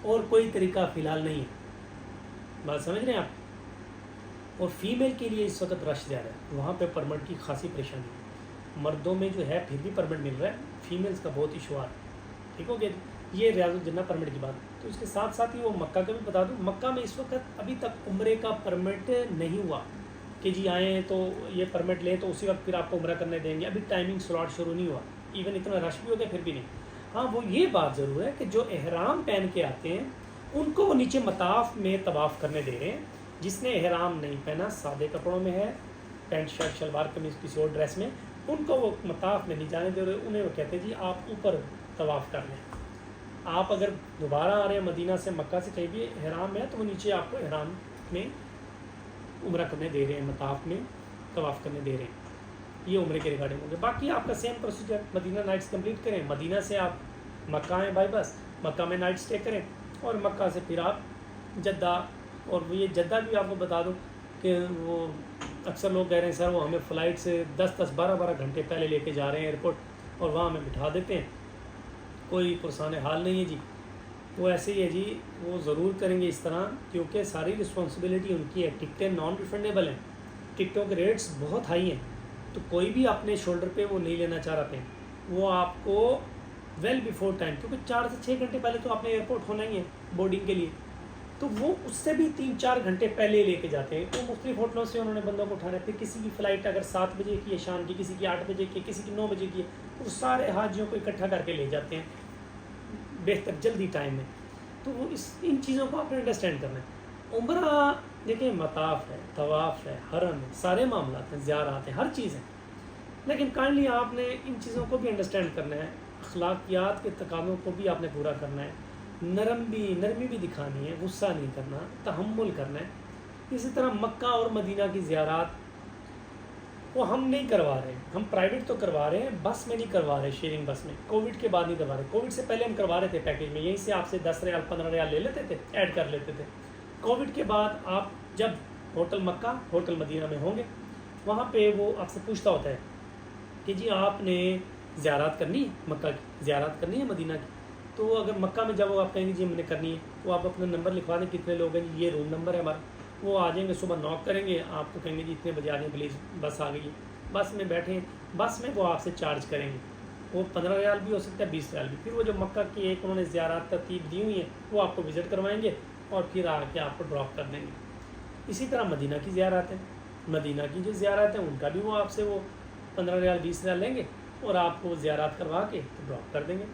اور کوئی طریقہ فی الحال نہیں ہے، بات سمجھ رہے ہیں آپ۔ اور فیمیل کے لیے اس وقت رش زیادہ ہے، وہاں پہ پرمٹ کی خاصی پریشانی ہے، مردوں میں جو ہے پھر بھی پرمٹ مل رہا ہے، فیمیلز کا بہت ایشو آ رہا ہے، ٹھیک ہو گیا۔ یہ ریاض الجنہ پرمٹ کی بات۔ تو اس کے ساتھ ساتھ ہی وہ مکہ کا بھی بتا دوں، مکہ میں اس وقت ابھی تک عمرے کا پرمٹ نہیں ہوا کہ جی آئیں تو یہ پرمٹ لیں تو اسی وقت پھر آپ کو عمرہ کرنے دیں گے، ابھی ٹائمنگ سلاٹ شروع نہیں ہوا، ایون اتنا رش بھی ہو گیا پھر بھی نہیں۔ ہاں وہ یہ بات ضرور ہے کہ جو احرام پہن کے آتے ہیں ان کو وہ نیچے مطاف میں طواف کرنے دے رہے ہیں، جس نے احرام نہیں پہنا سادے کپڑوں میں ہے، پینٹ شرٹ شلوار قمیض کسی اور ڈریس میں، ان کو وہ مطاف میں نہیں جانے دے رہے، انہیں وہ کہتے ہیں جی آپ اوپر طواف کر لیں۔ آپ اگر دوبارہ آ رہے ہیں مدینہ سے مکہ سے کہیں بھی احرام میں ہے تو وہ نیچے آپ کو احرام میں عمرہ کرنے دے رہے ہیں، مطاف میں طواف کرنے دے رہے ہیں، یہ عمرے کے ریگارڈنگ ہوں گے۔ باقی آپ کا سیم پروسیجر، مدینہ نائٹس کمپلیٹ کریں، مدینہ سے آپ مکہ آئیں بائی بس، مکہ میں نائٹ اسٹے کریں، اور مکہ سے پھر آپ جدہ، اور وہ یہ جدہ بھی آپ کو بتا دوں کہ وہ اکثر لوگ کہہ رہے ہیں سر وہ ہمیں فلائٹ سے 10-12 گھنٹے پہلے لے کے جا رہے ہیں ایئرپورٹ اور وہاں ہمیں بٹھا دیتے ہیں، کوئی پرسان حال نہیں ہے جی، وہ ایسے ہی ہے جی، وہ ضرور کریں گے اس طرح، کیونکہ ساری رسپانسبلٹی ان کی ہے، ٹکٹیں نان ریفنڈیبل ہیں، ٹکٹوں کے ریٹس بہت ہائی ہیں، تو کوئی بھی اپنے شولڈر پہ وہ نہیں لینا چاہ رہا پہ، وہ آپ کو ویل بیفور ٹائم، کیونکہ 4 سے 6 گھنٹے پہلے تو آپ نے ایئرپورٹ ہونا ہی ہے بورڈنگ کے لیے، تو وہ اس سے بھی 3-4 گھنٹے پہلے لے کے جاتے ہیں، وہ مختلف ہوٹلوں سے انہوں نے بندوں کو اٹھانا ہے، پھر کسی کی فلائٹ اگر 7 بجے کی ہے شام کی، کسی کی 8 بجے کی، کسی کی 9 بجے کی ہے، تو وہ سارے حاجیوں کو اکٹھا کر کے لے جاتے ہیں بہتر جلدی ٹائم میں، تو وہ ان چیزوں کو آپ نے انڈرسٹینڈ کرنا ہے۔ عمرہ دیکھیں مطاف ہے، طواف ہے، حرم ہے، سارے معاملات ہیں، زیارات ہیں، ہر چیز ہے، لیکن کائنڈلی آپ نے ان چیزوں کو بھی انڈرسٹینڈ کرنا ہے، اخلاقیات کے تقاضوں کو بھی آپ نے پورا کرنا ہے، نرمی بھی دکھانی ہے، غصہ نہیں کرنا، تحمل کرنا ہے۔ اسی طرح مکہ اور مدینہ کی زیارات وہ ہم نہیں کروا رہے، ہم پرائیویٹ تو کروا رہے ہیں، بس میں نہیں کروا رہے، شیئرنگ بس میں، کووڈ کے بعد نہیں کروا رہے، کووڈ سے پہلے ہم کروا رہے تھے پیکیج میں، یہیں سے آپ سے 10 ریال 15 ریال لے لیتے تھے، ایڈ کر لیتے تھے۔ کووڈ کے بعد آپ جب ہوٹل مکہ ہوٹل مدینہ میں ہوں گے، وہاں پہ وہ آپ سے پوچھتا ہوتا ہے کہ جی آپ نے زیارات کرنی ہے، مکہ کی زیارات کرنی ہے مدینہ کی، تو اگر مکہ میں جب وہ آپ کہیں گے جی ہم نے کرنی ہے، تو آپ اپنا نمبر لکھوا دیں کتنے لوگ ہیں جی، یہ روم نمبر ہے ہمارا، وہ آ جائیں گے، صبح ناک کریں گے، آپ کو کہیں گے جی اتنے بجے آ جائیں پلیز، بس آ گئی ہے، بس میں بیٹھیں، بس میں وہ آپ سے چارج کریں گے، وہ 15 ریال بھی ہو سکتا ہے 20 ریال بھی، پھر وہ جو مکہ کی ایک انہوں نے زیارات ترتیب دی ہوئی ہیں وہ آپ کو وزٹ کروائیں گے اور پھر آ کے آپ کو ڈراپ کر دیں گے۔ اسی طرح مدینہ کی زیارات ہیں، مدینہ کی جو زیارات ہیں ان کا بھی وہ آپ سے وہ 15 ریال 20 ریال لیں گے اور آپ کو زیارات کروا کے ڈراپ کر دیں گے۔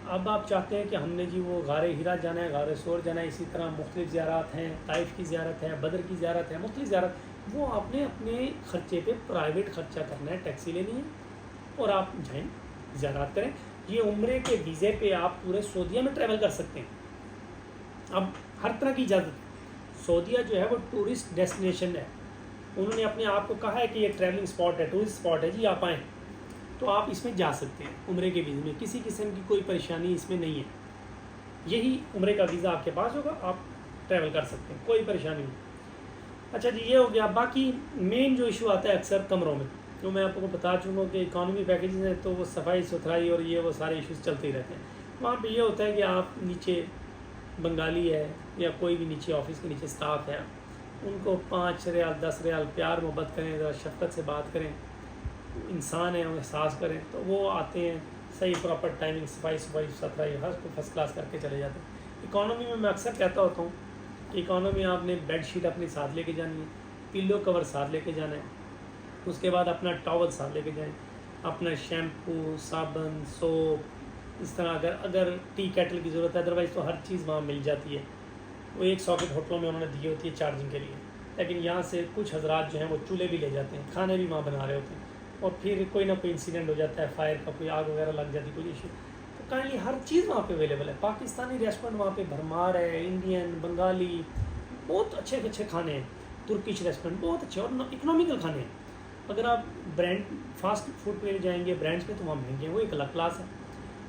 اب آپ چاہتے ہیں کہ ہم نے جی وہ غار ہرا جانا ہے، غار سور جانا ہے، اسی طرح مختلف زیارات ہیں، طائف کی زیارت ہے، بدر کی زیارت ہے، مختلف زیارت، وہ آپ نے اپنے خرچے پہ پرائیویٹ خرچہ کرنا ہے، ٹیکسی لینی ہے اور آپ جائیں زیارات کریں۔ یہ عمرے کے ویزے پہ آپ پورے سعودیہ میں ٹریول کر سکتے ہیں، اب ہر طرح کی اجازت ہے۔ سعودیہ جو ہے وہ ٹورسٹ ڈیسٹینیشن ہے، انہوں نے اپنے آپ کو کہا ہے کہ یہ ٹریولنگ اسپاٹ ہے، ٹورسٹ اسپاٹ ہے جی، آپ آئیں تو آپ اس میں جا سکتے ہیں عمرے کے ویزے میں، کسی قسم کی کوئی پریشانی اس میں نہیں ہے، یہی عمرے کا ویزا آپ کے پاس ہوگا، آپ ٹریول کر سکتے ہیں، کوئی پریشانی نہیں۔ اچھا جی یہ ہو گیا۔ باقی مین جو ایشو آتا ہے اکثر کمروں میں، جو میں آپ کو بتا چکا ہوں کہ اکانومی پیکیجز ہیں تو وہ صفائی ستھرائی اور یہ وہ سارے ایشوز چلتے ہی رہتے ہیں، وہاں پہ یہ ہوتا ہے کہ آپ نیچے بنگالی ہے یا کوئی بھی نیچے آفس کے نیچے اسٹاف ہے، ان کو 5 ریال 10 ریال پیار محبت کریں، ذرا شفقت سے بات کریں، انسان ہیں احساس کریں، تو وہ آتے ہیں صحیح پراپر ٹائمنگ، صفائی ستھرائی ہر کو فرسٹ کلاس کر کے چلے جاتے ہیں۔ اکانومی میں اکثر کہتا ہوتا ہوں کہ اکانومی آپ نے بیڈ شیٹ اپنے ساتھ لے کے جانی ہے، پیلو کور ساتھ لے کے جانا ہے، اس کے بعد اپنا ٹاول ساتھ لے کے جائیں، اپنا شیمپو، صابن، سوپ، اس طرح اگر ٹی کیٹل کی ضرورت ہے، ادروائز تو ہر چیز وہاں مل جاتی ہے، وہ ایک ساکٹ ہوٹلوں میں انہوں نے دی ہوتی ہے چارجنگ کے لیے، لیکن یہاں سے کچھ حضرات جو ہیں وہ چولہے بھی لے جاتے ہیں، کھانے بھی وہاں بنا رہے ہوتے ہیں، اور پھر کوئی نہ کوئی انسیڈنٹ ہو جاتا ہے، فائر کا کوئی آگ وغیرہ لگ جاتی کوئی ایشو، تو کائنڈلی ہر چیز وہاں پہ اویلیبل ہے. پاکستانی ریسٹورینٹ وہاں پہ بھرمار ہے, انڈین, بنگالی, بہت اچھے اچھے کھانے ہیں. ترکش ریسٹورینٹ بہت اچھے اور اکنامیکل کھانے ہیں. اگر آپ برانڈ فاسٹ فوڈ پہ جائیں گے برانڈس پہ تو وہاں مہنگے ہیں, وہ ایک الگ کلاس ہے.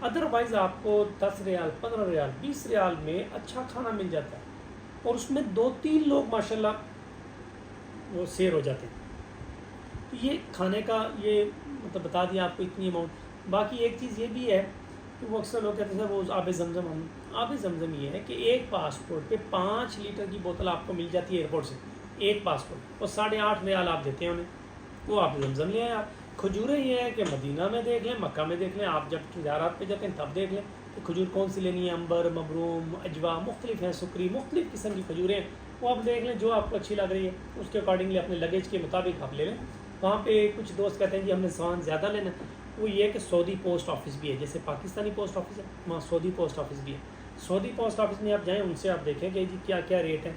ادروائز آپ کو 10 ریال, 15 ریال, 20 ریال میں اچھا کھانا مل جاتا ہے, اور اس میں 2-3 لوگ ماشاءاللہ وہ سیر ہو جاتے ہیں. تو یہ کھانے کا یہ مطلب بتا دیا آپ کو اتنی اماؤنٹ. باقی ایک چیز یہ بھی ہے کہ وہ اکثر لوگ کہتے ہیں سر وہ آب زمزم. آب زمزم یہ ہے کہ ایک پاسپورٹ پہ 5 لیٹر کی بوتل آپ کو مل جاتی ہے ایئرپورٹ سے, ایک پاسپورٹ, اور 8.5 ریال آپ دیتے ہیں انہیں, وہ آپ زمزم لے آئے. کھجوریں یہ ہے کہ مدینہ میں دیکھ لیں, مکہ میں دیکھ لیں, آپ جب زیارات پہ جاتے ہیں تب دیکھ لیں کہ کھجور کون سی لینی ہے. امبر, مبروم, اجوا, مختلف ہیں, سکری, مختلف قسم کی کھجوریں ہیں, وہ آپ دیکھ لیں جو آپ کو اچھی لگ رہی ہے اس کے اکارڈنگلی اپنے لگیج کے مطابق آپ لے لیں. وہاں پہ کچھ دوست کہتے ہیں جی ہم نے سامان زیادہ لینا ہے, وہ یہ ہے کہ سعودی پوسٹ آفس بھی ہے, جیسے پاکستانی پوسٹ آفس ہے وہاں سعودی پوسٹ آفس بھی ہے. سعودی پوسٹ آفس میں آپ جائیں, ان سے آپ دیکھیں کہ جی کیا کیا ریٹ ہے,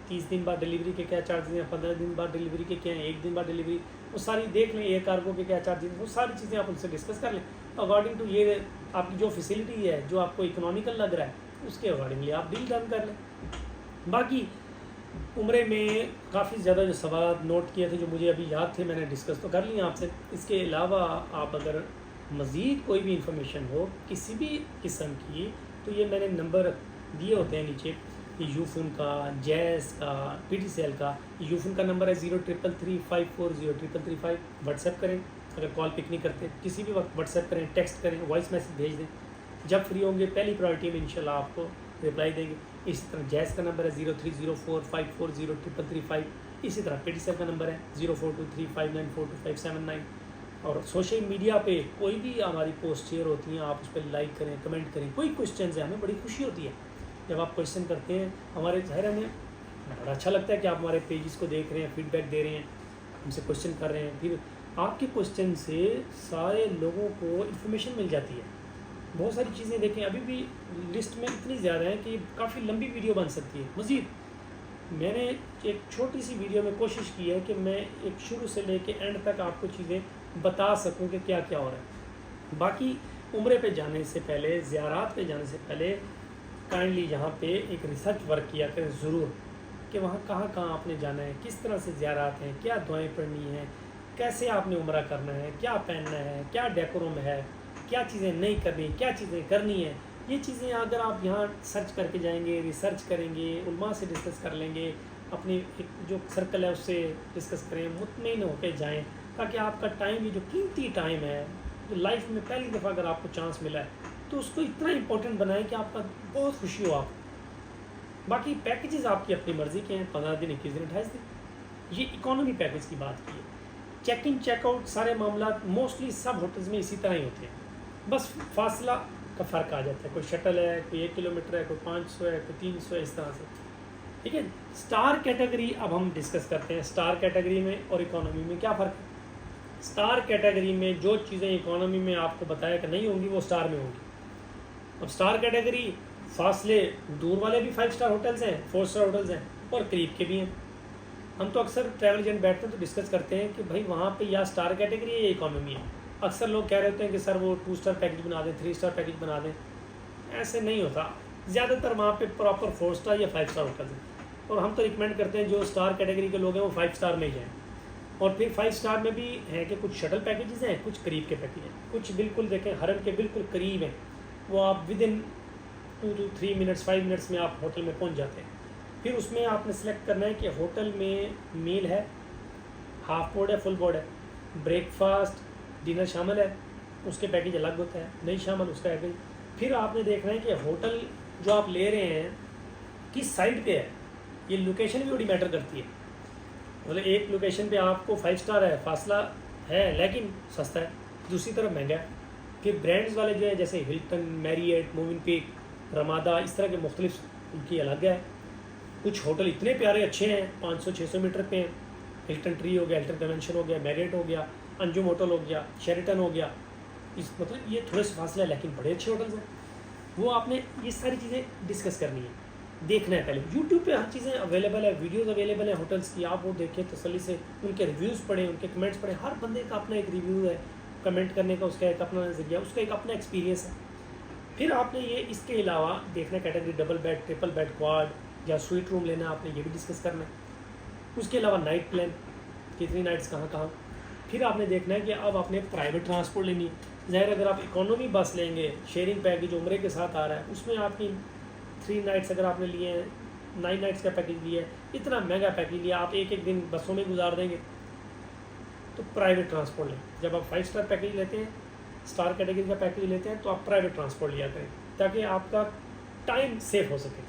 30 دن بعد ڈلیوری کے کیا چارجز ہیں, 15 دن بعد ڈلیوری کے کیا ہیں, 1 دن بعد ڈلیوری, وہ ساری دیکھ لیں. ایئر کارگو کے کیا چارجز ہیں, وہ ساری چیزیں آپ ان سے ڈسکس کر لیں. اکارڈنگ ٹو یہ آپ کی جو فیسلٹی ہے, جو آپ کو اکنامیکل لگ رہا ہے, اس کے اکارڈنگلی آپ ڈیل ڈن کر لیں. باقی عمرے میں کافی زیادہ جو سوالات نوٹ کیے تھے جو مجھے ابھی یاد تھے میں نے ڈسکس تو کر لیے آپ سے. اس کے علاوہ آپ اگر مزید کوئی بھی انفارمیشن ہو کسی بھی قسم کی تو یہ میں نے نمبر دیے ہوتے ہیں نیچے, یو فون کا, جیز کا, پی ٹی سی ایل کا. یو فون کا نمبر ہے 0333540335. واٹس ایپ کریں اگر کال پک نہیں کرتے, کسی بھی وقت واٹس ایپ کریں, ٹیکسٹ کریں, وائس میسیج بھیج دیں. جب فری ہوں گے پہلی پرائرٹی میں انشاءاللہ آپ کو رپلائی دیں گے. اسی طرح جیز کا نمبر ہے 0304540335. اسی طرح پی ٹی سی ایل کا نمبر ہے 0423594259. اور سوشل میڈیا پہ کوئی بھی ہماری پوسٹ شیئر ہوتی ہیں, آپ اس پہ لائک کریں, کمنٹ کریں. کوئی کوشچنز ہیں, ہمیں بڑی خوشی ہوتی ہے جب آپ کوشچن کرتے ہیں. ہمارے ظاہر ہمیں بڑا اچھا لگتا ہے کہ آپ ہمارے پیجز کو دیکھ رہے ہیں, فیڈ بیک دے رہے ہیں, ہم سے کوشچن کر رہے ہیں. پھر آپ کے کوشچن سے سارے لوگوں کو انفارمیشن مل جاتی ہے. بہت ساری چیزیں دیکھیں, ابھی بھی لسٹ میں اتنی زیادہ ہیں کہ کافی لمبی ویڈیو بن سکتی ہے. مزید میں نے ایک چھوٹی سی ویڈیو میں کوشش کی ہے کہ میں ایک شروع سے لے کے اینڈ تک آپ کو چیزیں بتا سکوں کہ کیا کیا ہو رہا ہے. باقی عمرے پہ جانے سے پہلے, زیارات پہ جانے سے پہلے کائنڈلی یہاں پہ ایک ریسرچ ورک کیا کریں ضرور کہ وہاں کہاں کہاں آپ نے جانا ہے, کس طرح سے زیارات ہیں, کیا دعائیں پڑھنی ہیں, کیسے آپ نے عمرہ کرنا ہے, کیا پہننا ہے, کیا ڈیکورم ہے, کیا چیزیں نہیں کرنی, کیا چیزیں کرنی ہیں. یہ چیزیں اگر آپ یہاں سرچ کر کے جائیں گے, ریسرچ کریں گے, علماء سے ڈسکس کر لیں گے, اپنی جو سرکل ہے اس سے ڈسکس کریں, مطمئن ہو کے جائیں, تاکہ آپ کا ٹائم یہ جو قیمتی ٹائم ہے, جو لائف میں پہلی دفعہ اگر آپ کو چانس ملا ہے تو اس کو اتنا امپورٹنٹ بنائیں کہ آپ کا بہت خوشی ہو آپ. باقی پیکیجز آپ کی اپنی مرضی کے ہیں, 15 دن, 21 دن, 28 دن. یہ اکانومی پیکیج کی بات کی ہے. چیک ان چیک آؤٹ سارے معاملات موسٹلی سب ہوٹلز میں اسی طرح ہی ہوتے ہیں, بس فاصلہ کا فرق آ جاتا ہے. کوئی شٹل ہے, کوئی 1 کلومیٹر ہے, کوئی 500 ہے, کوئی 300 ہے, اس طرح سے. ٹھیک ہے. اسٹار کیٹیگری اب ہم ڈسکس کرتے ہیں. اسٹار کیٹیگری میں اور اکانومی میں کیا فرق ہے. اسٹار کیٹیگری میں جو چیزیں اکانومی میں آپ کو بتایا کہ نہیں ہوں گی وہ اسٹار میں ہوں گی. اب اسٹار کیٹیگری فاصلے دور والے بھی 5 اسٹار ہوٹلز ہیں, 4 اسٹار ہوٹلز ہیں, اور قریب کے بھی ہیں. ہم تو اکثر ٹریول ایجنٹ بیٹھتے ہیں تو ڈسکس کرتے ہیں کہ بھائی وہاں پہ یا اسٹار کیٹیگری ہے یا اکانومی ہے. اکثر لوگ کہہ رہے ہوتے ہیں کہ سر وہ 2 اسٹار پیکیج بنا دیں, 3 اسٹار پیکیج بنا دیں. ایسے نہیں ہوتا. زیادہ تر وہاں پہ پراپر 4 اسٹار یا 5 اسٹار ہوٹلز ہیں, اور ہم تو ریکمینڈ کرتے ہیں جو اسٹار کیٹیگری کے لوگ ہیں وہ 5 اسٹار میں ہی جائیں. اور پھر 5 اسٹار میں بھی ہیں کہ کچھ شٹل پیکیجز ہیں, کچھ قریب کے پیکیج ہیں, کچھ بالکل دیکھیں حرم کے بالکل قریب ہیں, وہ آپ with in 2 to 3 minutes 5 minutes میں آپ ہوٹل میں پہنچ جاتے ہیں. پھر اس میں آپ نے سلیکٹ کرنا ہے کہ ہوٹل میں میل ہے, ہاف بورڈ ہے, فل بورڈ ہے, بریک فاسٹ ڈنر شامل ہے, اس کے پیکیج الگ ہوتا ہے, نہیں شامل اس کا پیکیج. پھر آپ نے دیکھنا ہے کہ ہوٹل جو آپ لے رہے ہیں کس سائڈ پہ ہے. یہ لوکیشن بھی بڑی میٹر کرتی ہے. مطلب ایک لوکیشن پہ آپ کو 5 اسٹار ہے, فاصلہ ہے لیکن سستا ہے, دوسری طرف مہنگا ہے. پھر برانڈز والے جو ہیں جیسے ہلٹن, میریٹ, موون پیک, رمادہ, اس طرح کے مختلف ان کی الگ ہے. کچھ ہوٹل اتنے پیارے اچھے ہیں 500-600 میٹر پہ ہیں. ہلٹن ٹری ہو گیا, ہلٹن کنونشن ہو گیا, میریٹ ہو گیا, انجم ہوٹل ہو گیا, شیریٹن ہو گیا. مطلب یہ تھوڑے سے فاصلہ ہے لیکن بڑے اچھے ہوٹلز ہیں. وہ آپ نے یہ ساری چیزیں ڈسکس کرنی ہے, دیکھنا ہے. پہلے یوٹیوب پہ ہر چیزیں اویلیبل ہے, ویڈیوز اویلیبل ہیں ہوٹلس کی, آپ وہ دیکھیں تسلی سے, ان کے ریویوز پڑھیں, ان کے کمنٹس پڑھیں. ہر بندے کا اپنا ایک ریویو ہے, کمنٹ کرنے کا اس کا ایک اپنا ذریعہ, اس کا ایک اپنا ایکسپیرینس ہے. پھر آپ نے یہ اس کے علاوہ دیکھنا category double bed, triple bed, quad یا سویٹ روم لینا، آپ نے یہ بھی ڈسکس کرنا ہے۔ اس کے علاوہ نائٹ پلان، کتنی نائٹس کہاں کہاں۔ پھر آپ نے دیکھنا ہے کہ اب آپ نے پرائیویٹ ٹرانسپورٹ لینی ہے۔ ظاہر اگر آپ اکانومی بس لیں گے، شیئرنگ پیکیج عمرے کے ساتھ آ رہا ہے، اس میں آپ کی 3 نائٹس اگر آپ نے لیے ہیں، 9 نائٹس کا پیکیج لیا ہے، اتنا مہنگا پیکیج لیا، آپ ایک دن بسوں میں گزار دیں گے، تو پرائیویٹ ٹرانسپورٹ لیں۔ جب آپ 5 اسٹار پیکیج لیتے ہیں، اسٹار کیٹیگری کا پیکیج لیتے ہیں، تو آپ پرائیویٹ ٹرانسپورٹ لیا کریں تاکہ آپ کا ٹائم سیو ہو سکے۔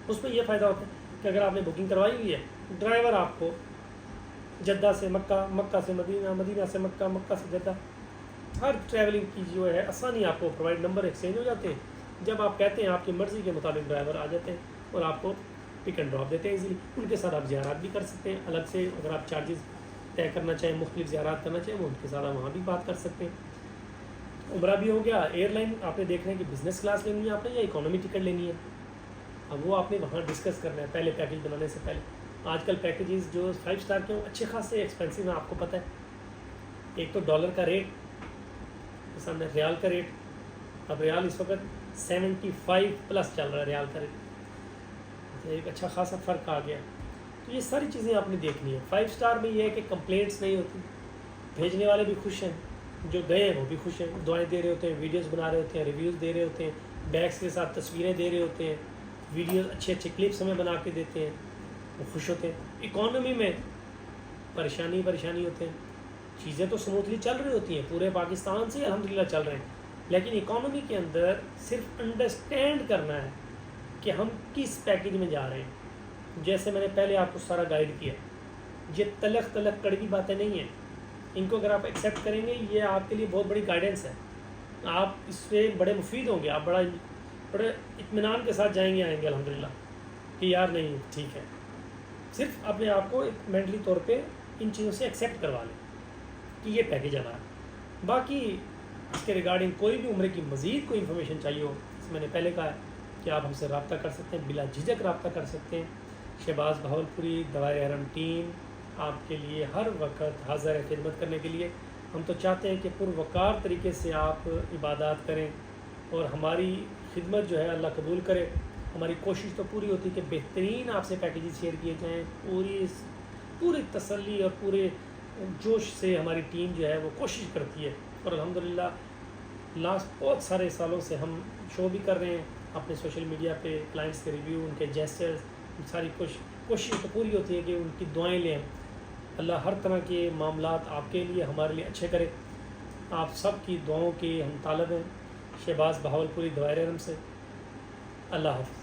اس میں یہ فائدہ ہوتا ہے کہ اگر آپ نے بکنگ کروائی ہوئی ہے، ڈرائیور آپ کو جدہ سے مکہ، مکہ سے مدینہ، مدینہ سے مکہ، مکہ سے جدہ، ہر ٹریولنگ کی جو ہے آسانی آپ کو پرووائڈ، نمبر ایکسچینج ہو جاتے ہیں۔ جب آپ کہتے ہیں آپ کی مرضی کے مطابق ڈرائیور آ جاتے ہیں اور آپ کو پک اینڈ ڈراپ دیتے ہیں ایزیلی۔ ان کے ساتھ آپ زیارات بھی کر سکتے ہیں الگ سے، اگر آپ چارجز طے کرنا چاہیں، مختلف زیارات کرنا چاہیں، وہ ان کے ساتھ آپ وہاں بھی بات کر سکتے ہیں۔ عمرہ بھی ہو گیا۔ ایئر لائن آپ نے دیکھنا ہے کہ بزنس کلاس لینی ہے آپ نے یا اکانومی ٹکٹ لینی ہے، اب وہ آپ نے وہاں ڈسکس کرنا ہے پہلے پیکیج بنانے سے پہلے۔ آج کل پیکیجز جو 5 اسٹار کے ہیں اچھے خاصے ایکسپینسو ہیں، آپ کو پتہ ہے۔ ایک تو ڈالر کا ریٹ، سامنے ریال کا ریٹ، اب ریال اس وقت 75 پلس چل رہا ہے ریال کا ریٹ، ایک اچھا خاصا فرق آ گیا۔ تو یہ ساری چیزیں آپ نے دیکھنی ہے۔ 5 اسٹار میں یہ ہے کہ کمپلینٹس نہیں ہوتی، بھیجنے والے بھی خوش ہیں، جو گئے ہیں وہ بھی خوش ہیں، دعائیں دے رہے ہوتے ہیں، ویڈیوز بنا رہے ہوتے ہیں، ریویوز دے رہے ہوتے ہیں، بیگس کے ساتھ تصویریں دے رہے ہوتے ہیں، ویڈیوز اچھے اچھے کلپس ہمیں بنا کے دیتے ہیں، وہ خوش ہوتے ہیں۔ اکانومی میں پریشانی ہوتے ہیں، چیزیں تو سموتھلی چل رہی ہوتی ہیں، پورے پاکستان سے الحمدللہ چل رہے ہیں، لیکن اکانومی کے اندر صرف انڈرسٹینڈ کرنا ہے کہ ہم کس پیکیج میں جا رہے ہیں۔ جیسے میں نے پہلے آپ کو سارا گائیڈ کیا، یہ تلخ کڑوی باتیں نہیں ہیں، ان کو اگر آپ ایکسیپٹ کریں گے یہ آپ کے لیے بہت بڑی گائیڈنس ہے، آپ اس سے بڑے مفید ہوں گے، آپ بڑے اطمینان کے ساتھ جائیں گے آئیں گے الحمدللہ کہ یار نہیں ٹھیک ہے۔ صرف اپنے آپ کو ایک مینٹلی طور پہ ان چیزوں سے ایکسیپٹ کروا لیں کہ یہ پیکیج ہمارا۔ باقی اس کے ریگارڈنگ کوئی بھی عمرے کی مزید کوئی انفارمیشن چاہیے ہو، میں نے پہلے کہا ہے کہ آپ ہم سے رابطہ کر سکتے ہیں، بلا جھجک رابطہ کر سکتے ہیں۔ شہباز بہاولپوری دوائر حرم ٹیم آپ کے لیے ہر وقت حاضر ہے خدمت کرنے کے لیے۔ ہم تو چاہتے ہیں کہ پروقار طریقے سے آپ عبادات کریں اور ہماری خدمت جو ہے اللہ قبول کرے۔ ہماری کوشش تو پوری ہوتی ہے کہ بہترین آپ سے پیکیجز شیئر کیے جائیں، پوری تسلی اور پورے جوش سے ہماری ٹیم جو ہے وہ کوشش کرتی ہے، اور الحمدللہ لاسٹ بہت سارے سالوں سے ہم شو بھی کر رہے ہیں اپنے سوشل میڈیا پہ، کلائنٹس کے ریویو، ان کے جیسچرز، ساری کوشش تو پوری ہوتی ہے کہ ان کی دعائیں لیں۔ اللہ ہر طرح کے معاملات آپ کے لیے ہمارے لیے اچھے کرے۔ آپ سب کی دعاؤں کے ہم طالب ہیں۔ شہباز بہاولپوری دوائر حرم سے، اللہ حافظ۔